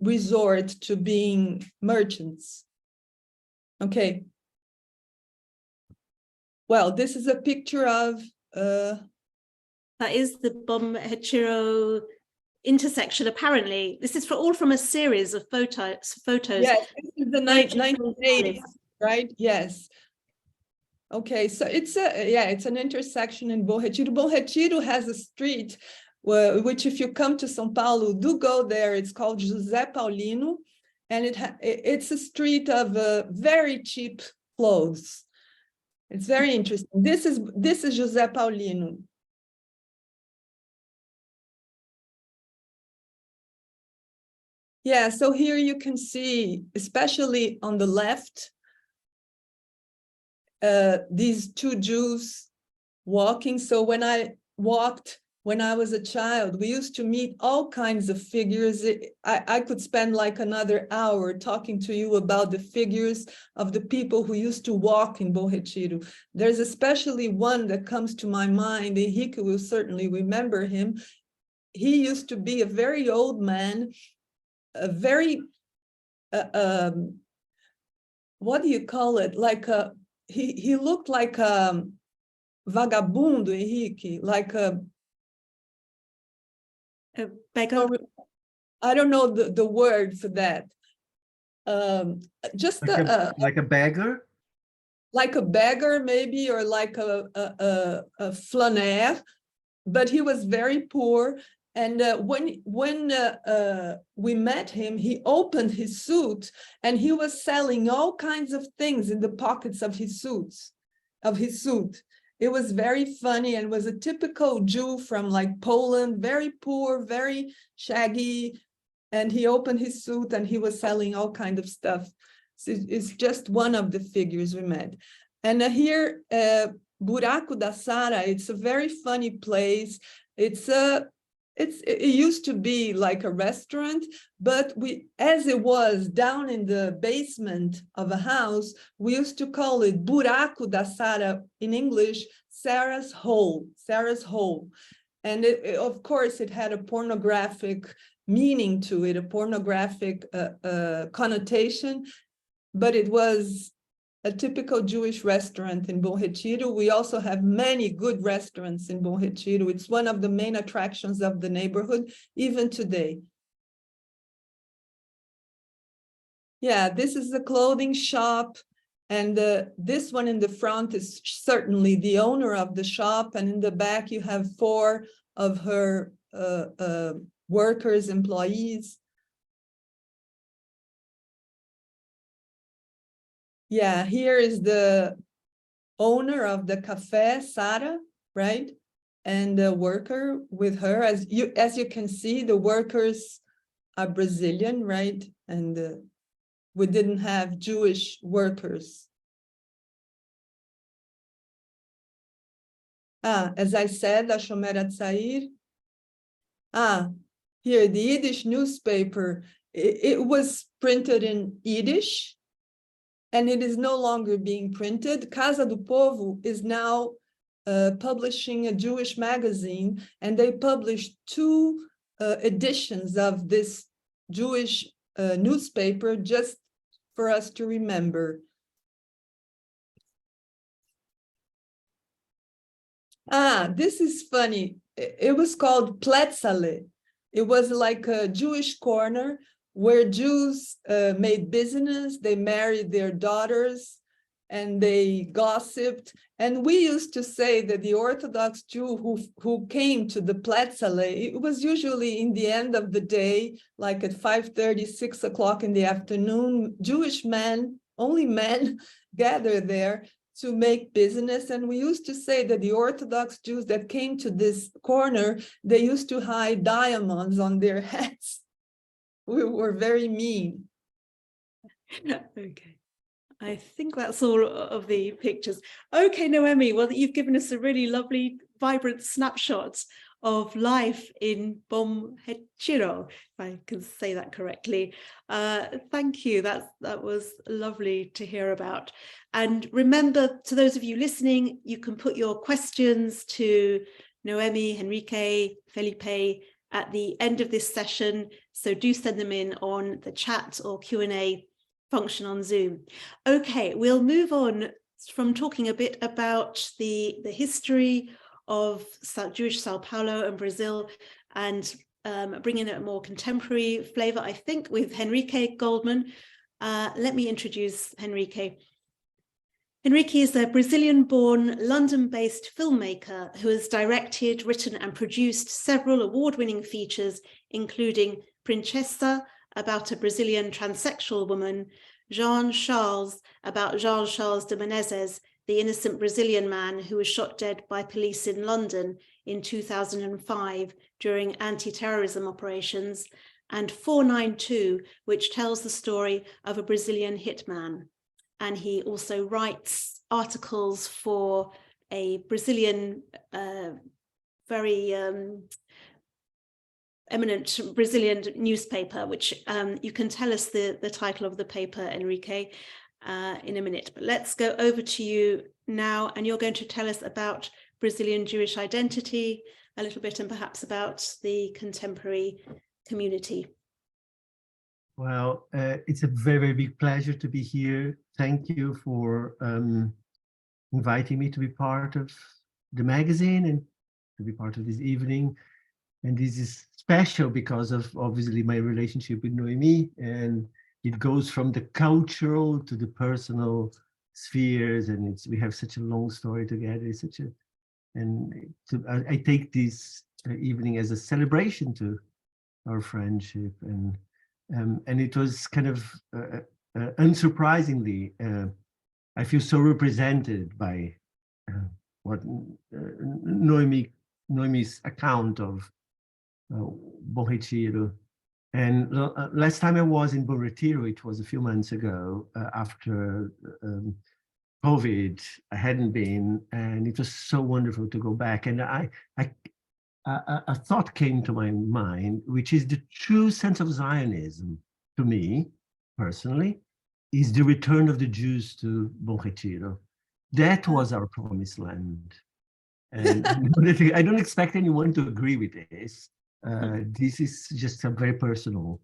resort to being merchants. Okay. Well, this is a picture of That is the Bom-Retiro intersection, apparently. This is all from a series of photos. yes, this is the 1980s, right? Yes. Okay, so it's an intersection in Bom Retiro. Bom Retiro has a street which, if you come to São Paulo, do go there. It's called José Paulino, and it's a street of very cheap clothes. It's very interesting. This is José Paulino. Yeah, so here you can see, especially on the left, these two Jews walking. So when I walked, when I was a child, we used to meet all kinds of figures. I could spend like another hour talking to you about the figures of the people who used to walk in Bom Retiro. There's especially one that comes to my mind. Henrique will certainly remember him. He used to be a very old man, a very, what do you call it? Like he looked like a vagabundo, Henrique, like a beggar. I don't know the word for that. Just like a beggar, like a beggar maybe, or like a flâner, but he was very poor. And when we met him, he opened his suit and he was selling all kinds of things in the pockets of his suit. It was very funny and was a typical Jew from like Poland, very poor, very shaggy. And he opened his suit and he was selling all kinds of stuff. So it's just one of the figures we met. And here, Buraco da Sara, it's a very funny place. It used to be like a restaurant, but as it was down in the basement of a house, we used to call it Buraco da Sara, in English, Sarah's hole. And of course, it had a pornographic meaning to it, a pornographic connotation, but it was a typical Jewish restaurant in Bom Retiro. We also have many good restaurants in Bom Retiro. It's one of the main attractions of the neighborhood, even today. Yeah, this is the clothing shop. And this one in the front is certainly the owner of the shop. And in the back, you have 4 of her workers, employees. Yeah, here is the owner of the cafe, Sara, right? And the worker with her. As you can see, the workers are Brazilian, right? And we didn't have Jewish workers. As I said, a Shomer Hatzair. Here, the Yiddish newspaper, it was printed in Yiddish, and it is no longer being printed. Casa do Povo is now publishing a Jewish magazine, and they published 2 editions of this Jewish newspaper just for us to remember. This is funny. It was called Pletzale. It was like a Jewish corner where Jews made business, they married their daughters, and they gossiped. And we used to say that the Orthodox Jew who came to the Plätzale, it was usually in the end of the day, like at 5:30, 6 o'clock in the afternoon, Jewish men, only men, gather there to make business. And we used to say that the Orthodox Jews that came to this corner, they used to hide diamonds on their heads. We were very mean. Okay. I think that's all of the pictures. Okay, Noemi, well, you've given us a really lovely, vibrant snapshot of life in Bom Retiro, if I can say that correctly. Thank you. That was lovely to hear about. And remember, to those of you listening, you can put your questions to Noemi, Henrique, Felipe at the end of this session. So do send them in on the chat or Q&A function on Zoom. Okay, we'll move on from talking a bit about the history of Jewish Sao Paulo and Brazil, and bring in a more contemporary flavor, I think, with Henrique Goldman. Let me introduce Henrique. Henrique is a Brazilian-born, London-based filmmaker who has directed, written, and produced several award-winning features, including Princesa, about a Brazilian transsexual woman, Jean Charles, about Jean Charles de Menezes, the innocent Brazilian man who was shot dead by police in London in 2005 during anti-terrorism operations, and 492, which tells the story of a Brazilian hitman. And he also writes articles for a Brazilian, very eminent Brazilian newspaper, which you can tell us the title of the paper, Henrique, in a minute. But let's go over to you now, and you're going to tell us about Brazilian Jewish identity a little bit, and perhaps about the contemporary community. Well, it's a very, very big pleasure to be here. Thank you for inviting me to be part of the magazine and to be part of this evening. And this is special because of obviously my relationship with Noemi, and it goes from the cultural to the personal spheres, and we have such a long story together. It's such a, I take this evening as a celebration to our friendship, and it was kind of unsurprisingly, I feel so represented by what Noemi's account of Bom Retiro. And last time I was in Bom Retiro, it was a few months ago, after COVID. I hadn't been, and it was so wonderful to go back. And a thought came to my mind, which is the true sense of Zionism, to me, personally, is the return of the Jews to Bom Retiro. That was our promised land. And I don't expect anyone to agree with this. This is just a very personal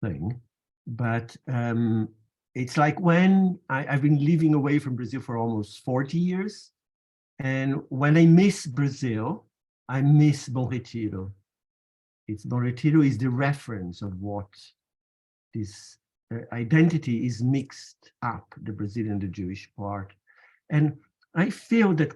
thing. But it's like when I've been living away from Brazil for almost 40 years. And when I miss Brazil, I miss Bom Retiro. Bom Retiro is the reference of what this identity is mixed up, the Brazilian and the Jewish part. And I feel that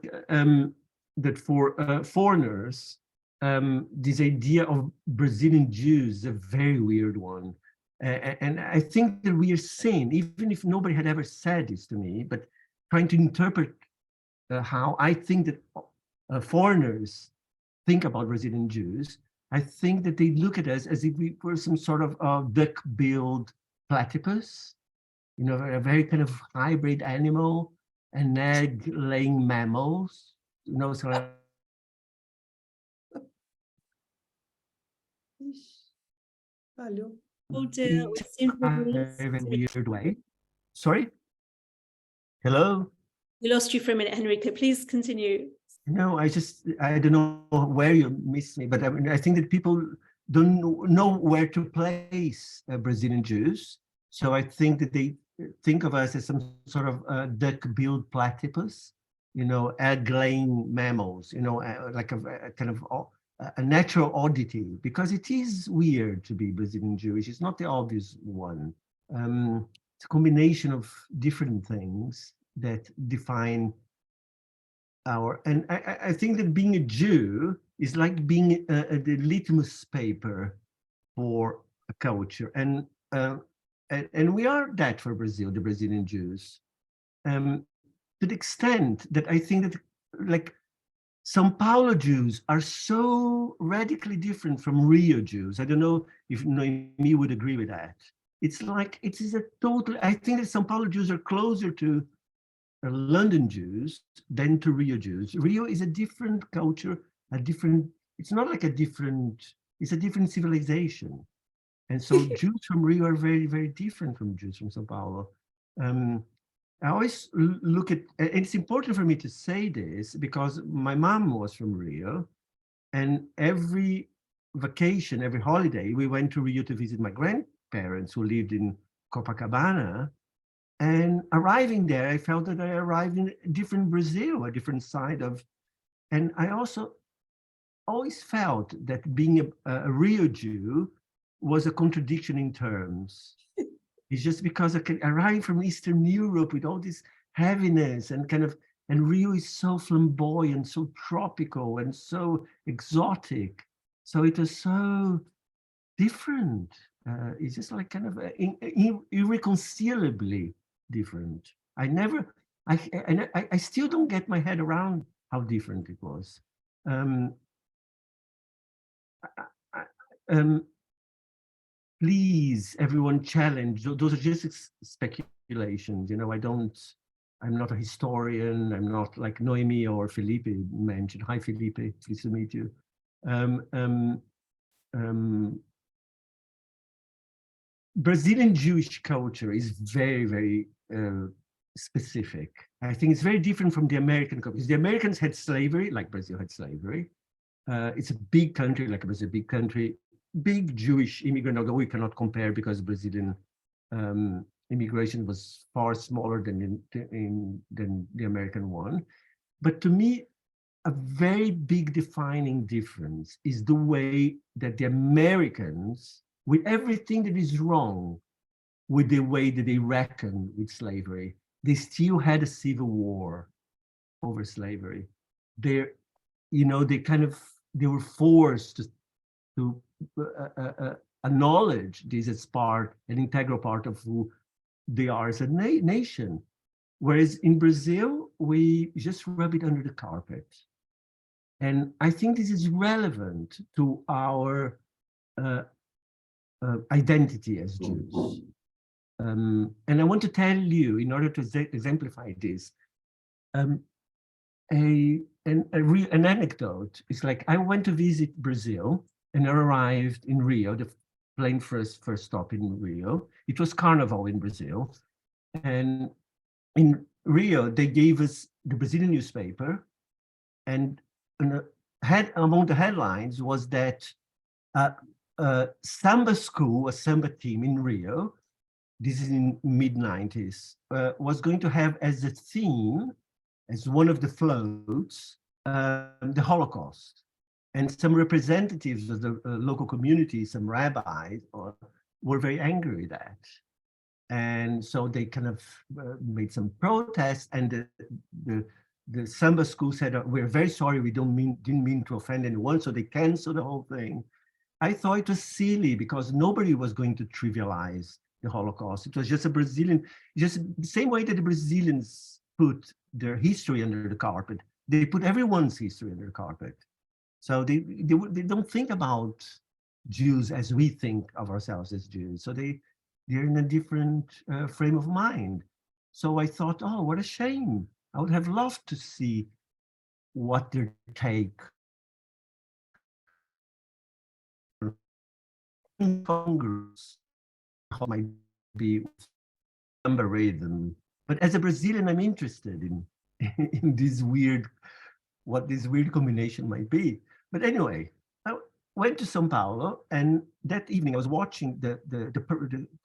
that for foreigners, this idea of Brazilian Jews is a very weird one. And I think that we are saying, even if nobody had ever said this to me, but trying to interpret how I think that foreigners think about Brazilian Jews, I think that they look at us as if we were some sort of duck-billed platypus, you know, a very kind of hybrid animal, an egg-laying mammals, you know, so Oh dear, we seem to have lost very, very you. weird way. Sorry? Hello? We lost you for a minute, Henrique. Please continue. No, I don't know where you missed me, but I mean, I think that people don't know where to place Brazilian Jews. So I think that they think of us as some sort of duck-billed platypus, you know, egg-laying mammals, you know, like a kind of a natural oddity, because it is weird to be Brazilian Jewish. It's not the obvious one. It's a combination of different things that define and I think that being a Jew is like being the litmus paper for a culture, and we are that for Brazil, the Brazilian Jews, to the extent that I think that like São Paulo Jews are so radically different from Rio Jews. I don't know if Noemi would agree with that. It's like, it is a total, I think that São Paulo Jews are closer to London Jews than to Rio Jews. Rio is a different culture, it's not like it's a different civilization. And so Jews from Rio are very, very different from Jews from São Paulo. I always look at, and it's important for me to say this because my mom was from Rio, and every vacation, every holiday, we went to Rio to visit my grandparents who lived in Copacabana. And arriving there, I felt that I arrived in a different Brazil, a different side of, and I also always felt that being a Rio Jew was a contradiction in terms. It's just because I can arrive from Eastern Europe with all this heaviness and and Rio is so flamboyant, so tropical and so exotic. So it was so different. It's just like kind of irreconcilably different. I still don't get my head around how different it was. Please, everyone challenge. Those are just speculations. You know, I'm not a historian. I'm not like Noemi or Felipe mentioned. Hi, Felipe, pleased to meet you. Brazilian Jewish culture is very, very specific. I think it's very different from the American culture. Because the Americans had slavery, like Brazil had slavery. It's a big country, like Brazil, a big country. Big Jewish immigrant, although we cannot compare because Brazilian immigration was far smaller than the American one. But to me, a very big defining difference is the way that the Americans, with everything that is wrong with the way that they reckon with slavery, they still had a civil war over slavery. They were forced to acknowledge this as an integral part of who they are as a nation. Whereas in Brazil, we just rub it under the carpet. And I think this is relevant to our identity as Jews. And I want to tell you, in order to exemplify this, an anecdote. It's like I went to visit Brazil and I arrived in Rio, the plane first stop in Rio. It was Carnival in Brazil. And in Rio, they gave us the Brazilian newspaper, and among the headlines was that samba school, a samba team in Rio, this is in mid-90s, was going to have as a theme, as one of the floats, the Holocaust. And some representatives of the local community, some rabbis, were very angry with that. And so they kind of made some protests, and the samba school said, "We're very sorry, we didn't mean to offend anyone," so they canceled the whole thing. I thought it was silly because nobody was going to trivialize the Holocaust. It was just just the same way that the Brazilians put their history under the carpet. They put everyone's history under the carpet. So they don't think about Jews as we think of ourselves as Jews. So they're in a different frame of mind. So I thought, oh, what a shame. I would have loved to see what their take in Congress might be samba rhythm. But as a Brazilian, I'm interested in what this weird combination might be. But anyway, I went to São Paulo, and that evening I was watching the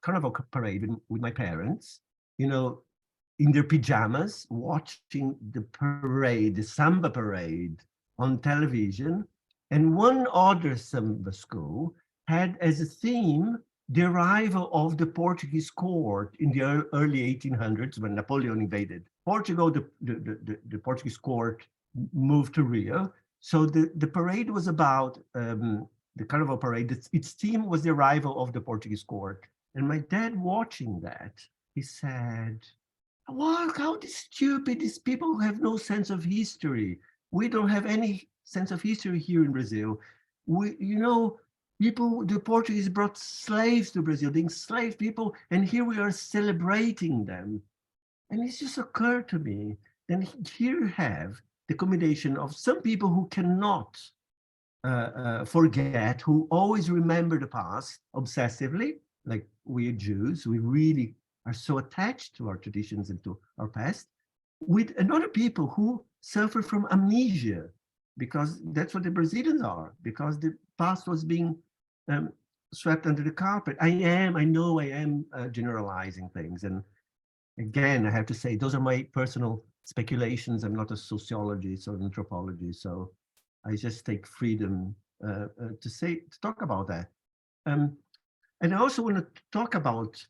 Carnival parade with my parents, in their pajamas, watching the parade, the samba parade on television. And one other samba school had as a theme the arrival of the Portuguese court in the early 1800s when Napoleon invaded Portugal. The Portuguese court moved to Rio. So the parade was about, the carnival parade, its theme was the arrival of the Portuguese court. And my dad watching that, he said, wow, how stupid, these people who have no sense of history. We don't have any sense of history here in Brazil. People, the Portuguese brought slaves to Brazil, the enslaved people, and here we are celebrating them. And it just occurred to me, then here you have the combination of some people who cannot forget, who always remember the past obsessively, like we Jews, we really are so attached to our traditions and to our past, with another people who suffer from amnesia, because that's what the Brazilians are, because the past was being swept under the carpet. I know I am generalizing things. And again, I have to say, those are my personal speculations. I'm not a sociologist or an anthropologist, so I just take freedom to talk about that. And I also want to talk about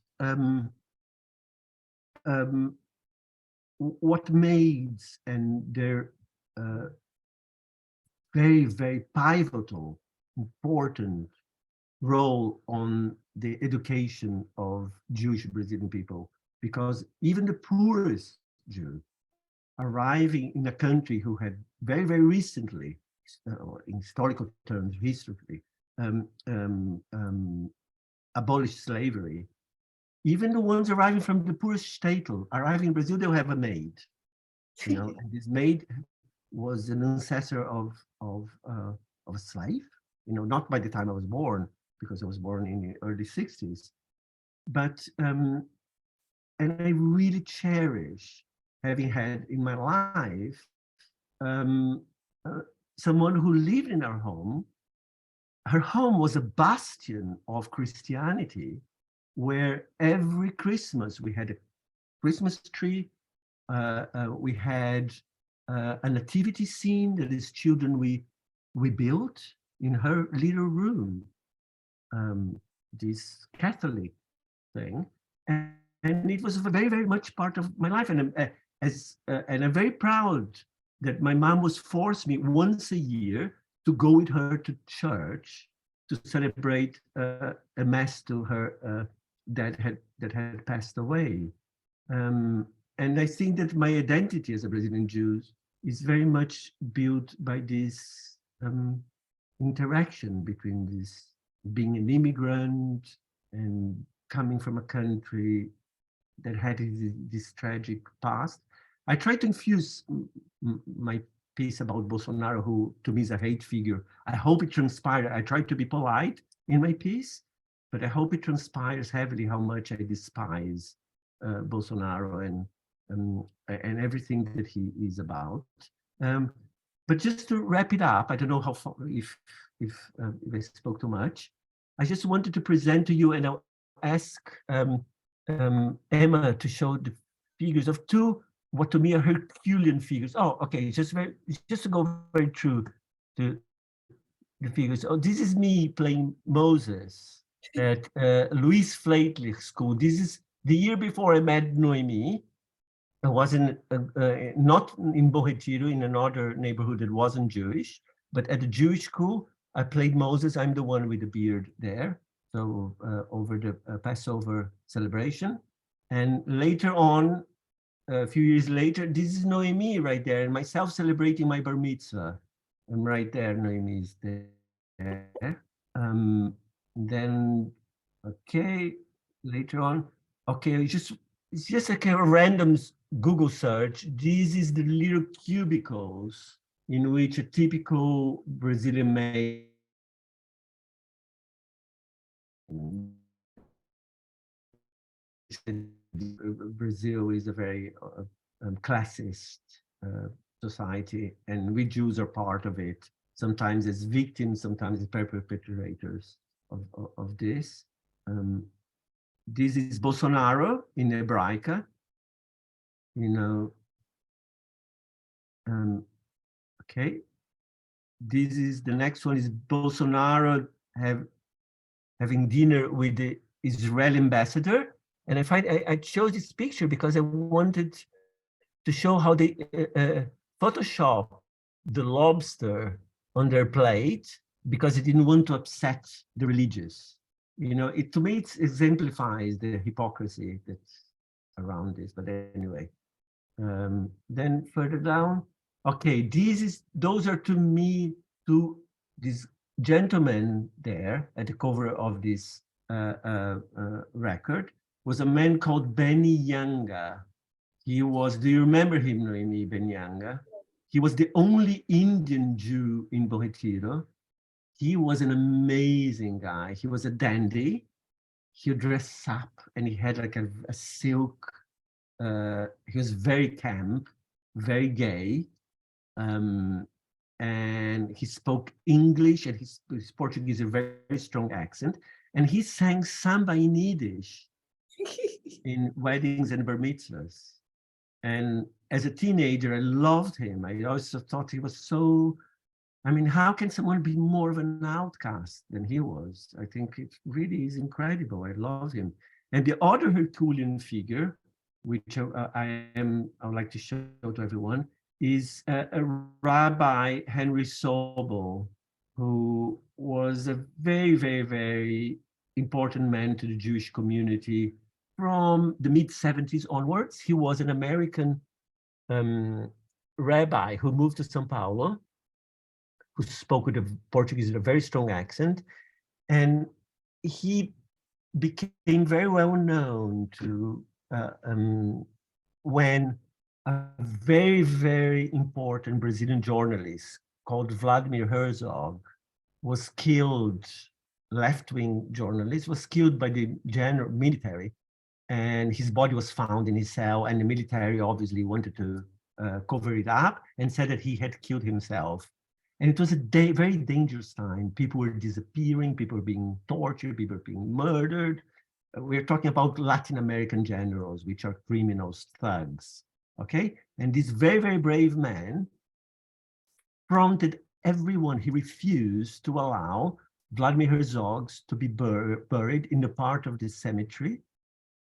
what maids and their very, very pivotal, important role on the education of Jewish Brazilian people, because even the poorest Jew arriving in a country who had very, very recently, in historical terms, historically, abolished slavery, even the ones arriving from the poorest shtetl, arriving in Brazil, they'll have a maid. And this maid was an ancestor of a slave, not by the time I was born, because I was born in the early 60s. But, and I really cherish having had in my life someone who lived in our home. Her home was a bastion of Christianity, where every Christmas we had a Christmas tree, we had a nativity scene that is children we built in her little room, this Catholic thing, and it was very, very much part of my life. And I'm very proud that my mom was forced me once a year to go with her to church to celebrate a mass to her that had passed away. And I think that my identity as a Brazilian Jew is very much built by this interaction between this being an immigrant and coming from a country that had this tragic past. I try to infuse my piece about Bolsonaro, who to me is a hate figure. I hope it transpires. I try to be polite in my piece, but I hope it transpires heavily how much I despise Bolsonaro and everything that he is about. But just to wrap it up, I don't know how far, if I spoke too much. I just wanted to present to you, and I'll ask Emma to show the figures of two, what to me are Herculean figures. Oh, okay, just to go very true to the figures. Oh, this is me playing Moses at Louis Fleitlich School. This is the year before I met Noemi. I was not in Bom Retiro, in another neighborhood that wasn't Jewish, but at a Jewish school, I played Moses. I'm the one with the beard there. So over the Passover celebration. And later on, a few years later, this is Noemi right there, and myself celebrating my bar mitzvah. I'm right there, Noemi is there. Then, okay, later on, okay, it's just like a random Google search. This is the little cubicles in which a typical Brazilian maid Brazil is a very classist society, and we Jews are part of it, sometimes as victims, sometimes as perpetrators of this. This is Bolsonaro in Hebraica, okay. this is the next one is Bolsonaro having dinner with the Israeli ambassador. And I chose this picture because I wanted to show how they Photoshop the lobster on their plate because they didn't want to upset the religious. You know, to me, it exemplifies the hypocrisy that's around this. But anyway, then further down, okay, those are to me these gentlemen there at the cover of this record was a man called Benny Yanga. He was, do you remember him, Noemi, Benny Yanga? He was the only Indian Jew in Bom Retiro. He was an amazing guy. He was a dandy. He would dress up and he had like a silk, he was very camp, very gay. And he spoke English and his Portuguese, a very, very strong accent. And he sang samba in Yiddish in weddings and bar mitzvahs. And as a teenager, I loved him. I also thought he was so, I mean, how can someone be more of an outcast than he was? I think it really is incredible. I love him. And the other Herculean figure, which I would like to show to everyone, is a Rabbi Henry Sobel, who was a very, very, very important man to the Jewish community from the mid-70s onwards. He was an American rabbi who moved to São Paulo, who spoke with the Portuguese with a very strong accent. And he became very well known to when a very, very important Brazilian journalist called Vladimir Herzog was killed, left-wing journalist, was killed by the general military, and his body was found in his cell, and the military obviously wanted to cover it up and said that he had killed himself. And it was a very dangerous time. People were disappearing, people were being tortured, people were being murdered. We're talking about Latin American generals, which are criminals, thugs, okay? And this very, very brave man fronted everyone. He refused to allow Vladimir Herzog to be buried in the part of the cemetery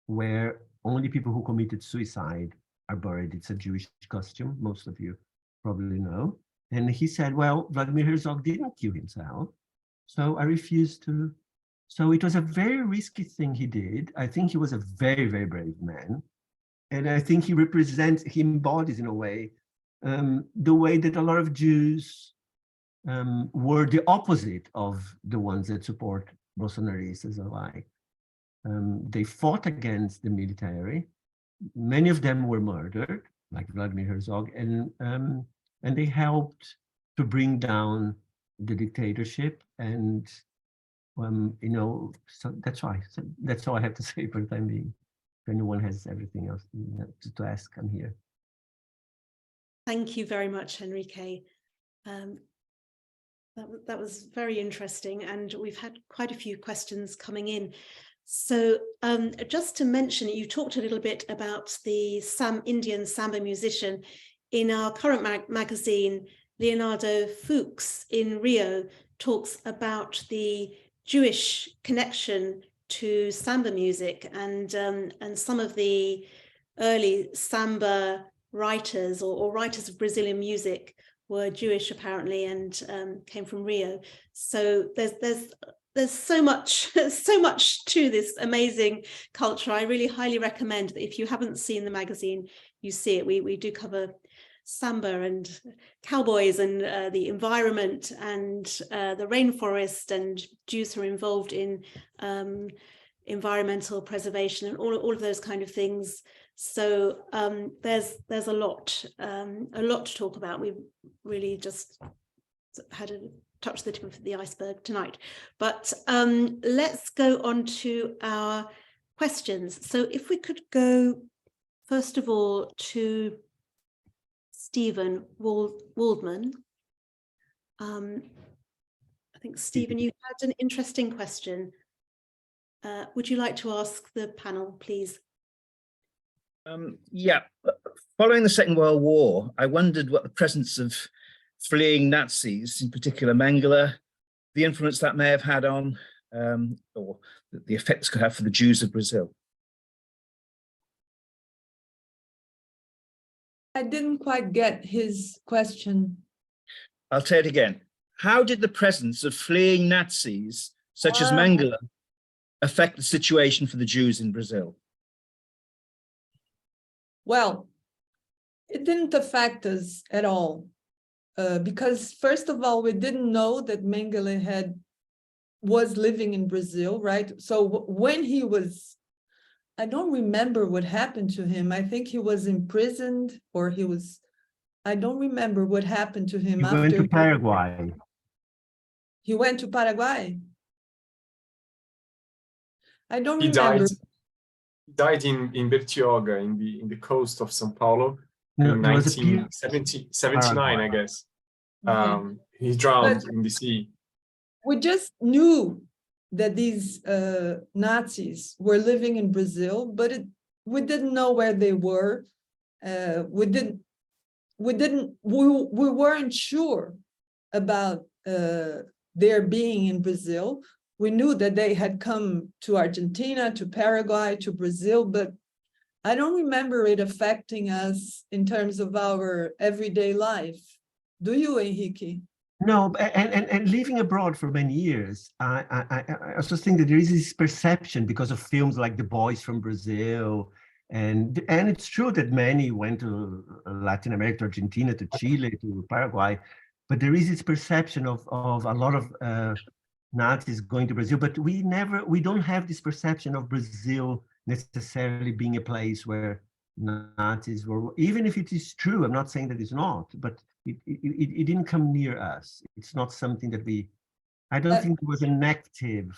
where only people who committed suicide are buried. It's a Jewish custom, most of you probably know. And he said, well, Vladimir Herzog didn't kill himself, so I refused to. So it was a very risky thing he did. I think he was a very, very brave man. And I think he embodies in a way, the way that a lot of Jews were the opposite of the ones that support Bolsonaristas alike. They fought against the military. Many of them were murdered, like Vladimir Herzog, and they helped to bring down the dictatorship. And you know, so that's why. So that's all I have to say for the time being. If anyone has everything else to ask, I'm here. Thank you very much, Henrique. That was very interesting, and we've had quite a few questions coming in. So just to mention, you talked a little bit about the Indian samba musician. In our current magazine, Leonardo Fuchs in Rio talks about the Jewish connection to samba music, and some of the early samba writers or writers of Brazilian music were Jewish apparently, and came from Rio. So there's so much to this amazing culture. I really highly recommend that if you haven't seen the magazine, you see it. We do cover samba and cowboys and the environment and the rainforest, and Jews who are involved in environmental preservation and all of those kind of things. So there's a lot to talk about. We've really just had to touch the tip of the iceberg tonight. But let's go on to our questions. So if we could go first of all to Stephen Waldman. I think, Stephen, you had an interesting question. Would you like to ask the panel, please? Yeah, following the Second World War, I wondered what the presence of fleeing Nazis, in particular Mengele, the influence that may have had on, or the effects could have for the Jews of Brazil? I didn't quite get his question. I'll say it again. How did the presence of fleeing Nazis, such as Mengele, affect the situation for the Jews in Brazil? Well, it didn't affect us at all. Because first of all, we didn't know that Mengele was living in Brazil, right? So when he was, I don't remember what happened to him. I think he was imprisoned, or I don't remember what happened to him. He went to Paraguay. He went to Paraguay? I don't remember. He died in Bertioga, in the coast of São Paulo, No, in there was a 1979, I guess. He drowned in the sea. We just knew that these Nazis were living in Brazil, but we didn't know where they were. We weren't sure about their being in Brazil. We knew that they had come to Argentina, to Paraguay, to Brazil, but I don't remember it affecting us in terms of our everyday life. Do you, Henrique? No, and living abroad for many years, I also think that there is this perception because of films like The Boys from Brazil, and it's true that many went to Latin America, to Argentina, to Chile, to Paraguay, but there is this perception of a lot of Nazis going to Brazil, but we don't have this perception of Brazil necessarily being a place where Nazis were, even if it is true, I'm not saying that it's not, but it didn't come near us. It's not something that I don't think there was an active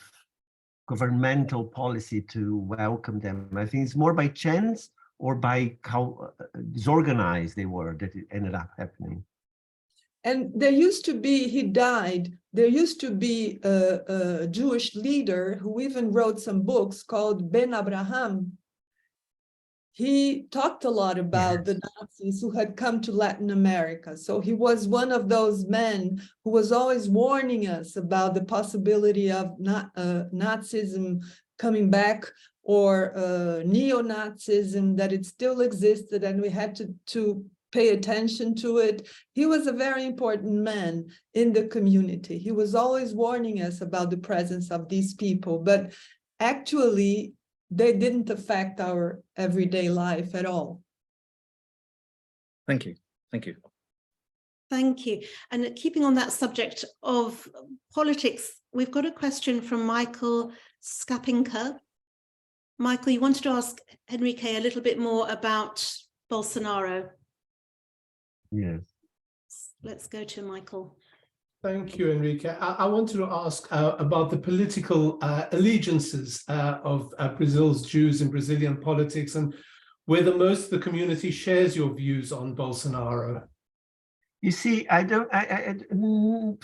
governmental policy to welcome them. I think it's more by chance or by how disorganized they were that it ended up happening. And there used to be, he died, there used to be a Jewish leader who even wrote some books called Ben Abraham. He talked a lot about the Nazis who had come to Latin America. So he was one of those men who was always warning us about the possibility of Nazism coming back, or neo-Nazism, that it still existed and we had to pay attention to it. He was a very important man in the community. He was always warning us about the presence of these people, but actually they didn't affect our everyday life at all. Thank you. Thank you. Thank you. And keeping on that subject of politics, we've got a question from Michael Skapinka. Michael, you wanted to ask Henrique a little bit more about Bolsonaro. Yes. Let's go to Michael. Thank you, Henrique. I wanted to ask about the political allegiances of Brazil's Jews in Brazilian politics, and whether most of the community shares your views on Bolsonaro. You see,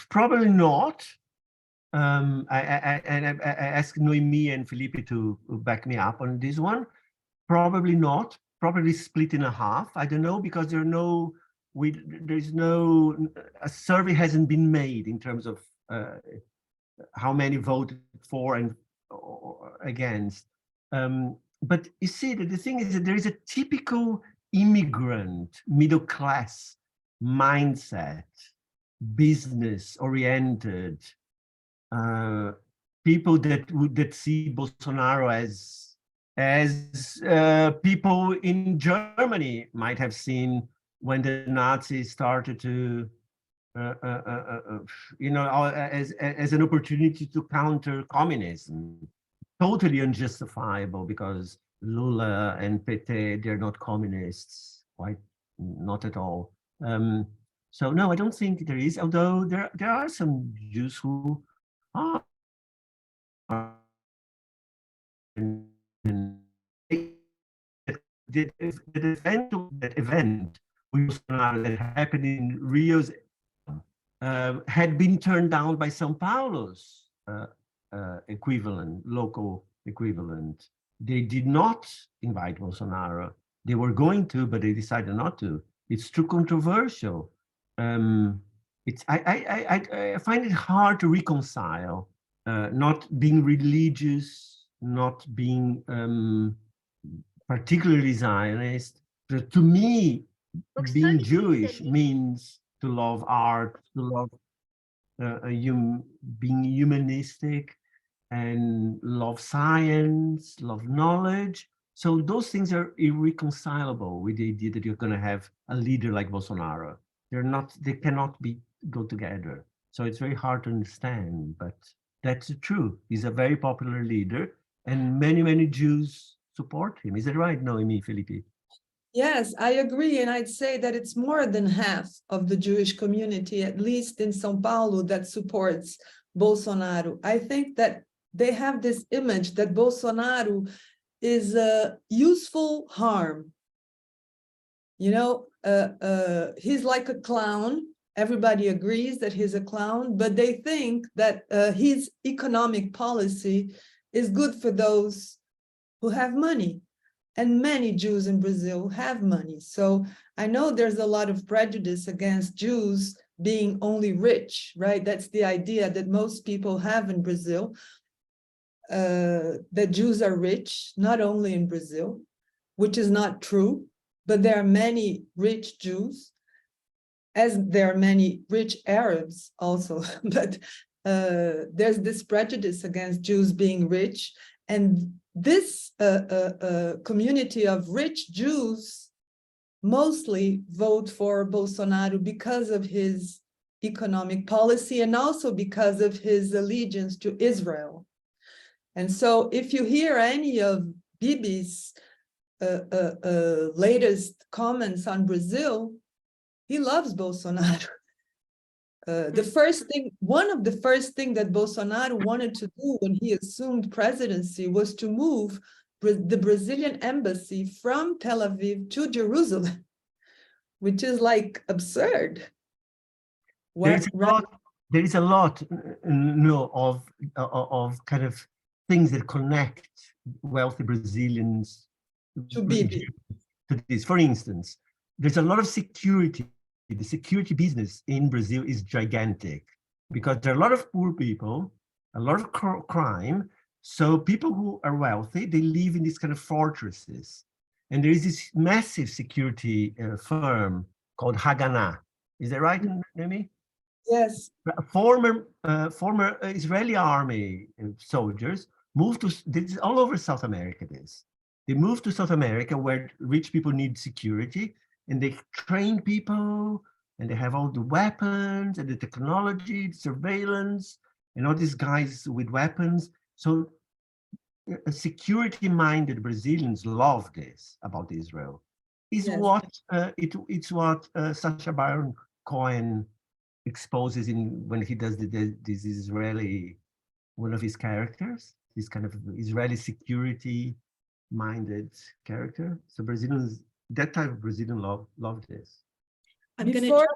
probably not. I asked Noemi and Felipe to back me up on this one. Probably not. Probably split in a half. I don't know, because there's no, a survey hasn't been made in terms of how many voted for or against. But you see, that the thing is that there is a typical immigrant middle class mindset, business oriented, people that see Bolsonaro as people in Germany might have seen when the Nazis started to, as an opportunity to counter communism. Totally unjustifiable, because Lula and PT, they're not communists, quite not at all. So no, I don't think there is, although there are some Jews who are. That event that happened in Rio's had been turned down by São Paulo's equivalent, local equivalent. They did not invite Bolsonaro. They were going to, but they decided not to. It's too controversial. I find it hard to reconcile not being religious, not being particularly Zionist. But to me, being Jewish means to love art, to love being humanistic, and love science, love knowledge. So those things are irreconcilable with the idea that you're going to have a leader like Bolsonaro. They cannot go together. So it's very hard to understand, but that's true. He's a very popular leader, and many Jews support him. Is that right, Noemi, Felipe? Yes, I agree. And I'd say that it's more than half of the Jewish community, at least in São Paulo, that supports Bolsonaro. I think that they have this image that Bolsonaro is a useful harm. You know, he's like a clown. Everybody agrees that he's a clown, but they think that his economic policy is good for those who have money. And many Jews in Brazil have money. So I know there's a lot of prejudice against Jews being only rich, right? That's the idea that most people have in Brazil, that Jews are rich, not only in Brazil, which is not true, but there are many rich Jews, as there are many rich Arabs also. But there's this prejudice against Jews being rich. And this community of rich Jews mostly vote for Bolsonaro because of his economic policy and also because of his allegiance to Israel. And so if you hear any of Bibi's latest comments on Brazil, he loves Bolsonaro. One of the first things that Bolsonaro wanted to do when he assumed presidency was to move the Brazilian embassy from Tel Aviv to Jerusalem, which is like absurd. There is a lot of kind of things that connect wealthy Brazilians to Bibi. To this. For instance, there's a lot of security. The security business in Brazil is gigantic because there are a lot of poor people, a lot of crime. So people who are wealthy, they live in these kind of fortresses. And there is this massive security firm called Haganah. Is that right, Noemi? Yes. Former Israeli army soldiers moved to, this is all over South America, They moved to South America where rich people need security, and they train people, and they have all the weapons and the technology, the surveillance, and all these guys with weapons. So security-minded Brazilians love this about Israel. It's what Sacha Baron Cohen exposes when he does this Israeli, one of his characters, this kind of Israeli security-minded character. So Brazilians, that type of Brazilian love this. I'm going to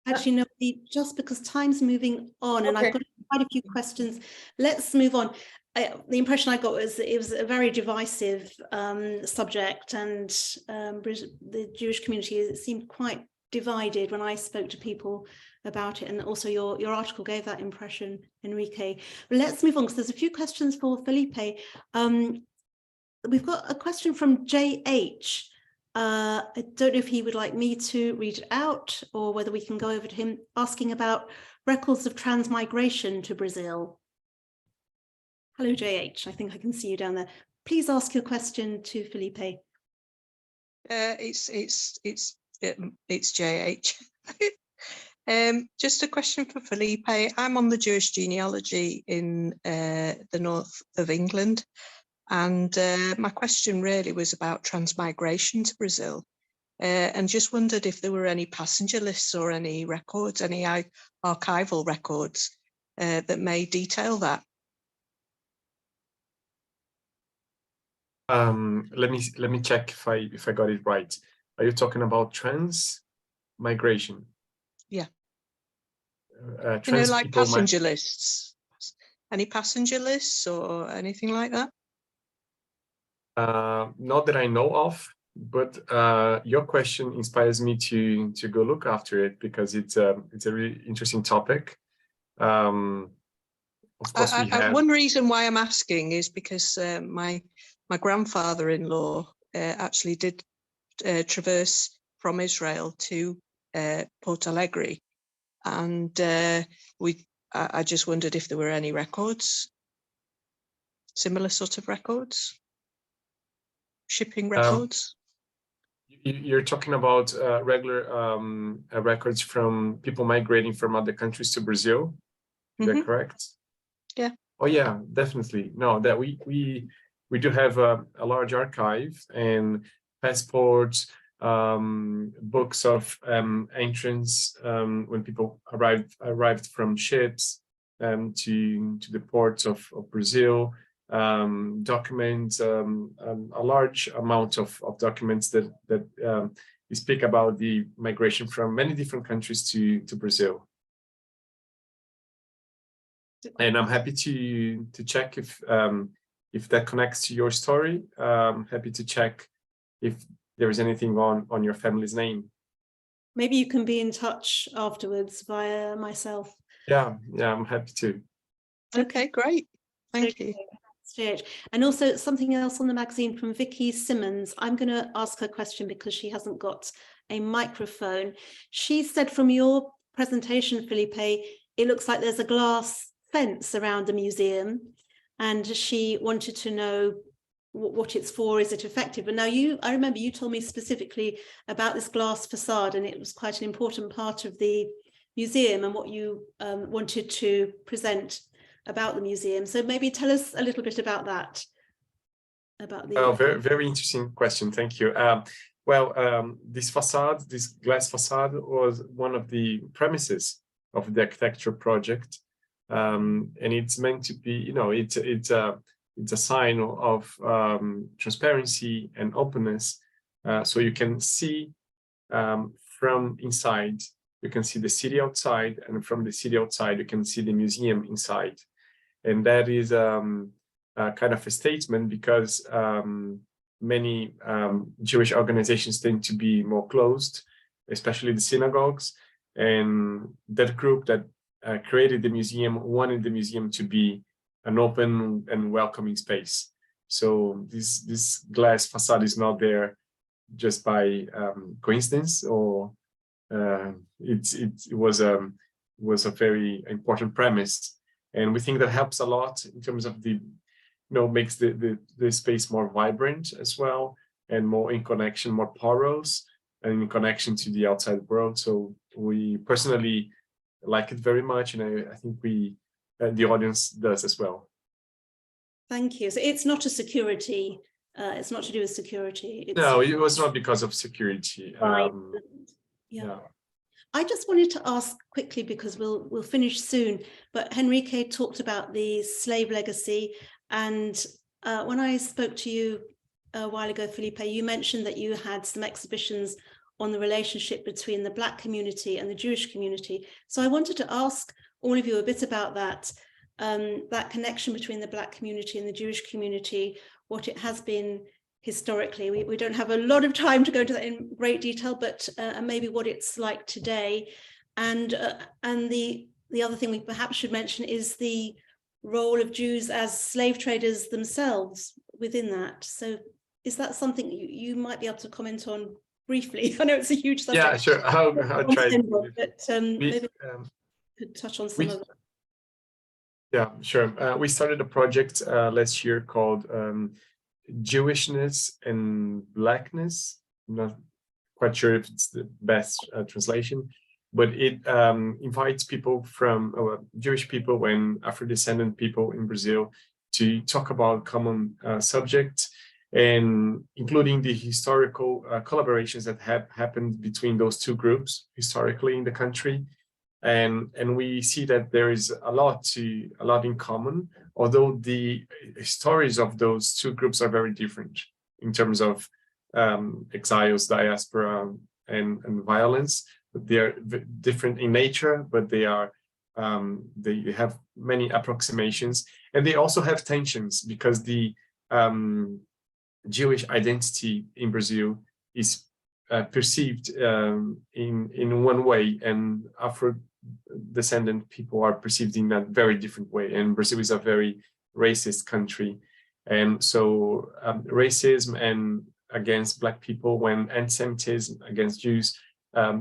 actually no, just because time's moving on, and I've got quite a few questions. Let's move on. The impression I got was it was a very divisive subject, and the Jewish community seemed quite divided when I spoke to people about it, and also your article gave that impression, Henrique. But let's move on because there's a few questions for Felipe. We've got a question from JH. I don't know if he would like me to read it out or whether we can go over to him, asking about records of transmigration to Brazil. Hello, JH. I think I can see you down there. Please ask your question to Felipe. It's JH. Just a question for Felipe. I'm on the Jewish genealogy in the north of England. And my question really was about transmigration to Brazil, and just wondered if there were any passenger lists or any records, any archival records that may detail that. Let me check if I got it right. Are you talking about transmigration? Yeah. Like passenger lists. Any passenger lists or anything like that? Not that I know of. But your question inspires me to go look after it, because it's a really interesting topic. Of course, we have one reason why I'm asking is because my grandfather-in-law actually did traverse from Israel to Porto Alegre, and I just wondered if there were any records, similar sort of records, shipping records. You're talking about regular records from people migrating from other countries to Brazil. Is that correct? Yeah. Oh yeah, definitely. No, that we do have a large archive and passports, books of entrance when people arrived from ships to the ports of Brazil. Documents, a large amount of documents that speak about the migration from many different countries to Brazil. And I'm happy to check if that connects to your story. Happy to check if there is anything on your family's name. Maybe you can be in touch afterwards via myself. Yeah, I'm happy to. Okay, great. Thank you. And also something else on the magazine from Vicky Simmons. I'm going to ask her a question because she hasn't got a microphone. She said from your presentation, Felipe, it looks like there's a glass fence around the museum, and she wanted to know what it's for. Is it effective? But now I remember you told me specifically about this glass facade, and it was quite an important part of the museum and what you wanted to present about the museum. So maybe tell us a little bit about that. Very, very interesting question. Thank you. This facade, this glass facade, was one of the premises of the architecture project, and it's meant to be, it's a sign of transparency and openness. So you can see from inside, you can see the city outside, and from the city outside, you can see the museum inside. And that is kind of a statement, because many Jewish organizations tend to be more closed, especially the synagogues. And that group that created the museum wanted the museum to be an open and welcoming space. So this glass facade is not there just by coincidence, or it was a very important premise. And we think that helps a lot in terms of makes the space more vibrant as well, and more in connection, more porous, and in connection to the outside world. So we personally like it very much, and I think the audience does as well. Thank you. So it's not a security, it's not to do with security. No, it was not because of security. Yeah. I just wanted to ask quickly, because we'll finish soon, but Henrique talked about the slave legacy, and when I spoke to you a while ago, Felipe, you mentioned that you had some exhibitions on the relationship between the Black community and the Jewish community. So I wanted to ask all of you a bit about that connection between the Black community and the Jewish community, what it has been historically. We don't have a lot of time to go into that in great detail, but maybe what it's like today. And the other thing we perhaps should mention is the role of Jews as slave traders themselves within that. So is that something you might be able to comment on briefly? I know it's a huge subject. Yeah, sure. I'll try. But maybe could touch on some of it. Yeah, sure. We started a project last year called Jewishness and Blackness. I'm not quite sure if it's the best translation, but it invites people from Jewish people and Afro-descendant people in Brazil to talk about common subjects, and including the historical collaborations that have happened between those two groups historically in the country. And we see that there is a lot in common, although the stories of those two groups are very different in terms of exiles, diaspora, and violence. They are different in nature, but they have many approximations, and they also have tensions, because the Jewish identity in Brazil is perceived in one way, and Afro-descendant people are perceived in a very different way. And Brazil is a very racist country, and so racism and against Black people, when anti-Semitism against Jews,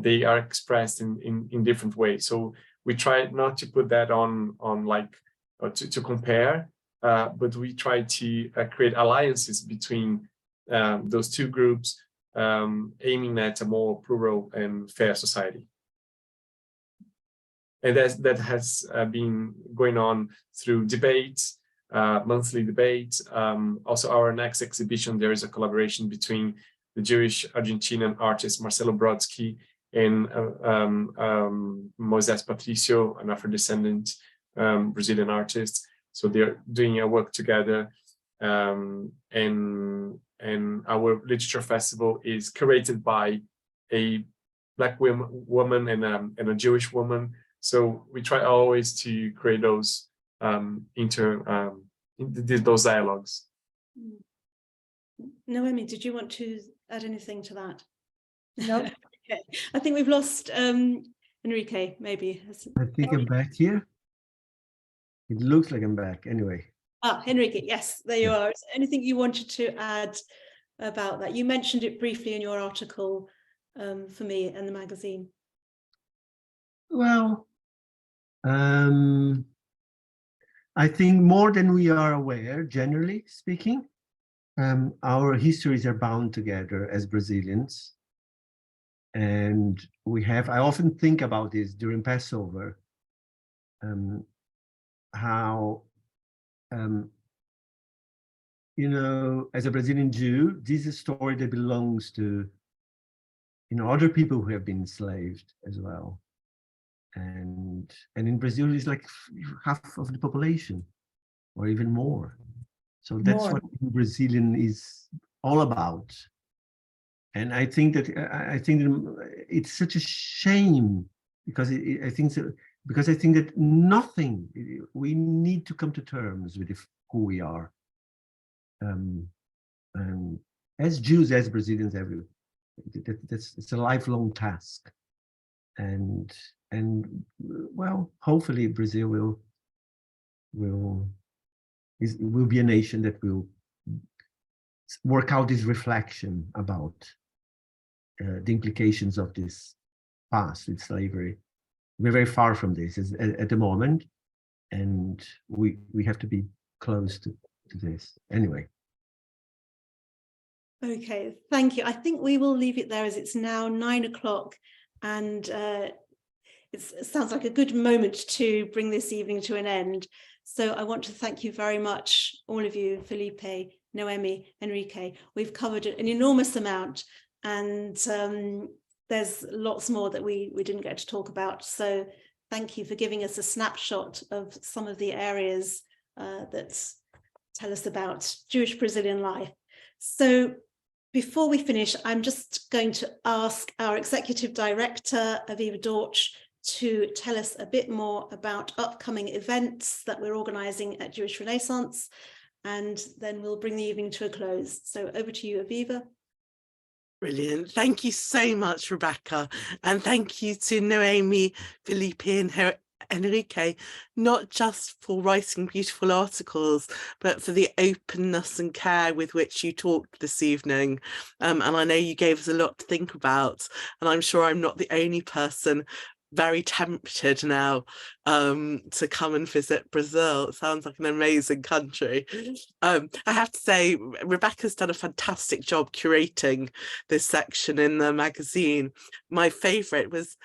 they are expressed in different ways. So we try not to put that on like to compare, but we try to create alliances between those two groups, aiming at a more plural and fair society. And that has been going on through debates, monthly debates. Also, our next exhibition, there is a collaboration between the Jewish Argentinian artist Marcelo Brodsky and Moisés Patricio, an Afro-descendant Brazilian artist. So they're doing a work together, and our literature festival is curated by a Black woman and a Jewish woman. So we try always to create those those dialogues. Noemi, did you want to add anything to that? No. Okay. I think we've lost Henrique, maybe. I think I'm back here. It looks like I'm back anyway. Ah, Henrique, yes, there you are. Is there anything you wanted to add about that? You mentioned it briefly in your article for me and the magazine. Well, I think more than we are aware, generally speaking, our histories are bound together as Brazilians. And I often think about this during Passover, how, as a Brazilian Jew, this is a story that belongs to, other people who have been enslaved as well. And in Brazil, it's like half of the population, or even more. So that's what Brazilian is all about. And I think that it's such a shame, because I think that we need to come to terms with who we are, and as Jews, as Brazilians, it's a lifelong task, and well, hopefully Brazil will be a nation that will work out this reflection about the implications of this past with slavery. We're very far from this at the moment, and we have to be close to this anyway. Okay, thank you. I think we will leave it there, as it's now 9 o'clock, and it sounds like a good moment to bring this evening to an end. So I want to thank you very much, all of you, Felipe, Noemi, Henrique. We've covered an enormous amount, and there's lots more that we didn't get to talk about. So thank you for giving us a snapshot of some of the areas that tell us about Jewish Brazilian life. So before we finish, I'm just going to ask our Executive Director, Aviva Dorch, to tell us a bit more about upcoming events that we're organising at Jewish Renaissance, and then we'll bring the evening to a close. So over to you, Aviva. Brilliant. Thank you so much, Rebecca. And thank you to Noemi, Felipe and Henrique, not just for writing beautiful articles, but for the openness and care with which you talked this evening. And I know you gave us a lot to think about, and I'm sure I'm not the only person very tempted now to come and visit Brazil. It sounds like an amazing country. I have to say, Rebecca's done a fantastic job curating this section in the magazine. My favourite was,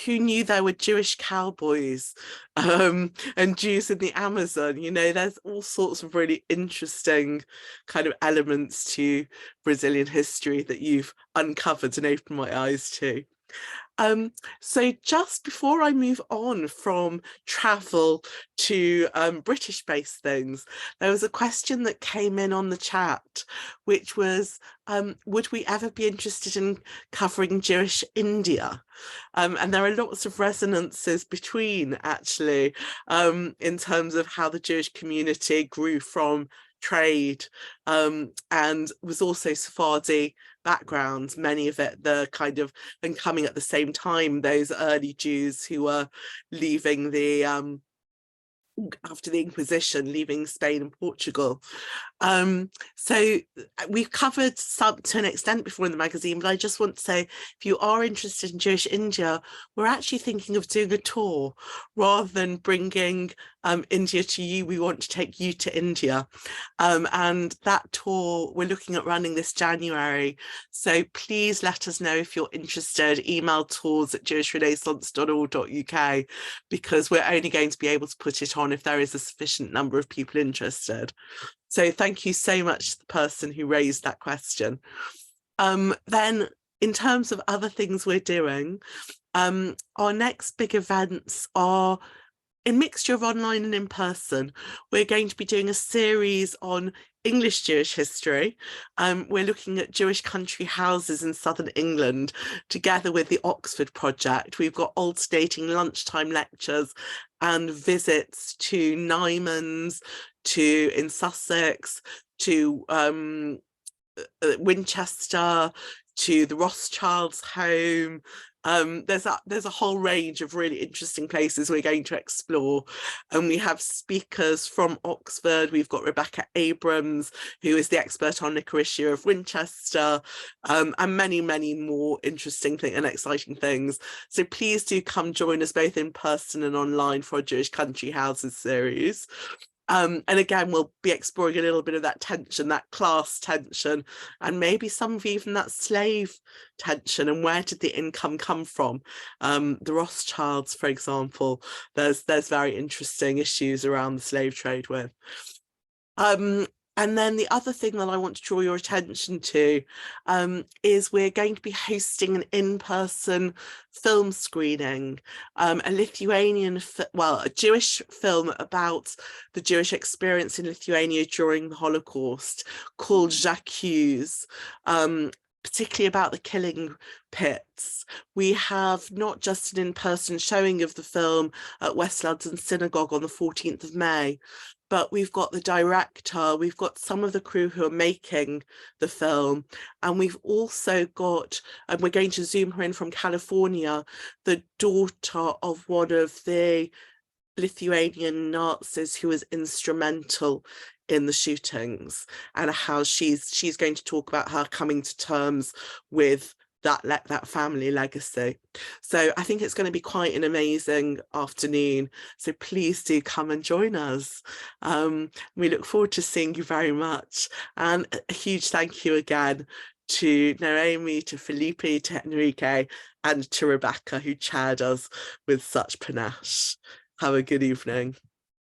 who knew there were Jewish cowboys and Jews in the Amazon? There's all sorts of really interesting kind of elements to Brazilian history that you've uncovered and opened my eyes to. So just before I move on from travel to British-based things, there was a question that came in on the chat, which was, would we ever be interested in covering Jewish India? And there are lots of resonances between, actually, in terms of how the Jewish community grew from trade, and was also Sephardi background, many of it the kind of, and coming at the same time, those early Jews who were leaving the after the Inquisition, leaving Spain and Portugal. So we've covered some to an extent before in the magazine, but I just want to say, if you are interested in Jewish India, we're actually thinking of doing a tour rather than bringing India to you. We want to take you to India, and that tour we're looking at running this January. So please let us know if you're interested. Email tours@jewishrenaissance.org.uk, because we're only going to be able to put it on if there is a sufficient number of people interested. So thank you so much to the person who raised that question. Then in terms of other things we're doing, our next big events are a mixture of online and in person. We're going to be doing a series on English Jewish history. We're looking at Jewish country houses in southern England together with the Oxford Project. We've got alternating lunchtime lectures and visits to Nyman's, in Sussex, to Winchester, to the Rothschilds' home. There's a whole range of really interesting places we're going to explore, and we have speakers from Oxford. We've got Rebecca Abrams, who is the expert on Nicoretia of Winchester, and many more interesting and exciting things. So please do come join us both in person and online for our Jewish Country Houses series. And again, we'll be exploring a little bit of that tension, that class tension, and maybe some of even that slave tension, and where did the income come from? The Rothschilds, for example, there's very interesting issues around the slave trade with. And then the other thing that I want to draw your attention to is we're going to be hosting an in-person film screening, a Jewish film about the Jewish experience in Lithuania during the Holocaust, called J'accuse, particularly about the killing pits. We have not just an in-person showing of the film at West London Synagogue on the 14th of May, but we've got the director, we've got some of the crew who are making the film, and we've also got, and we're going to zoom her in from California, the daughter of one of the Lithuanian Nazis who was instrumental in the shootings, and how she's going to talk about her coming to terms with that family legacy. So I think it's going to be quite an amazing afternoon. So please do come and join us. We look forward to seeing you very much. And a huge thank you again to Noemi, to Felipe, to Henrique, and to Rebecca, who chaired us with such panache. Have a good evening.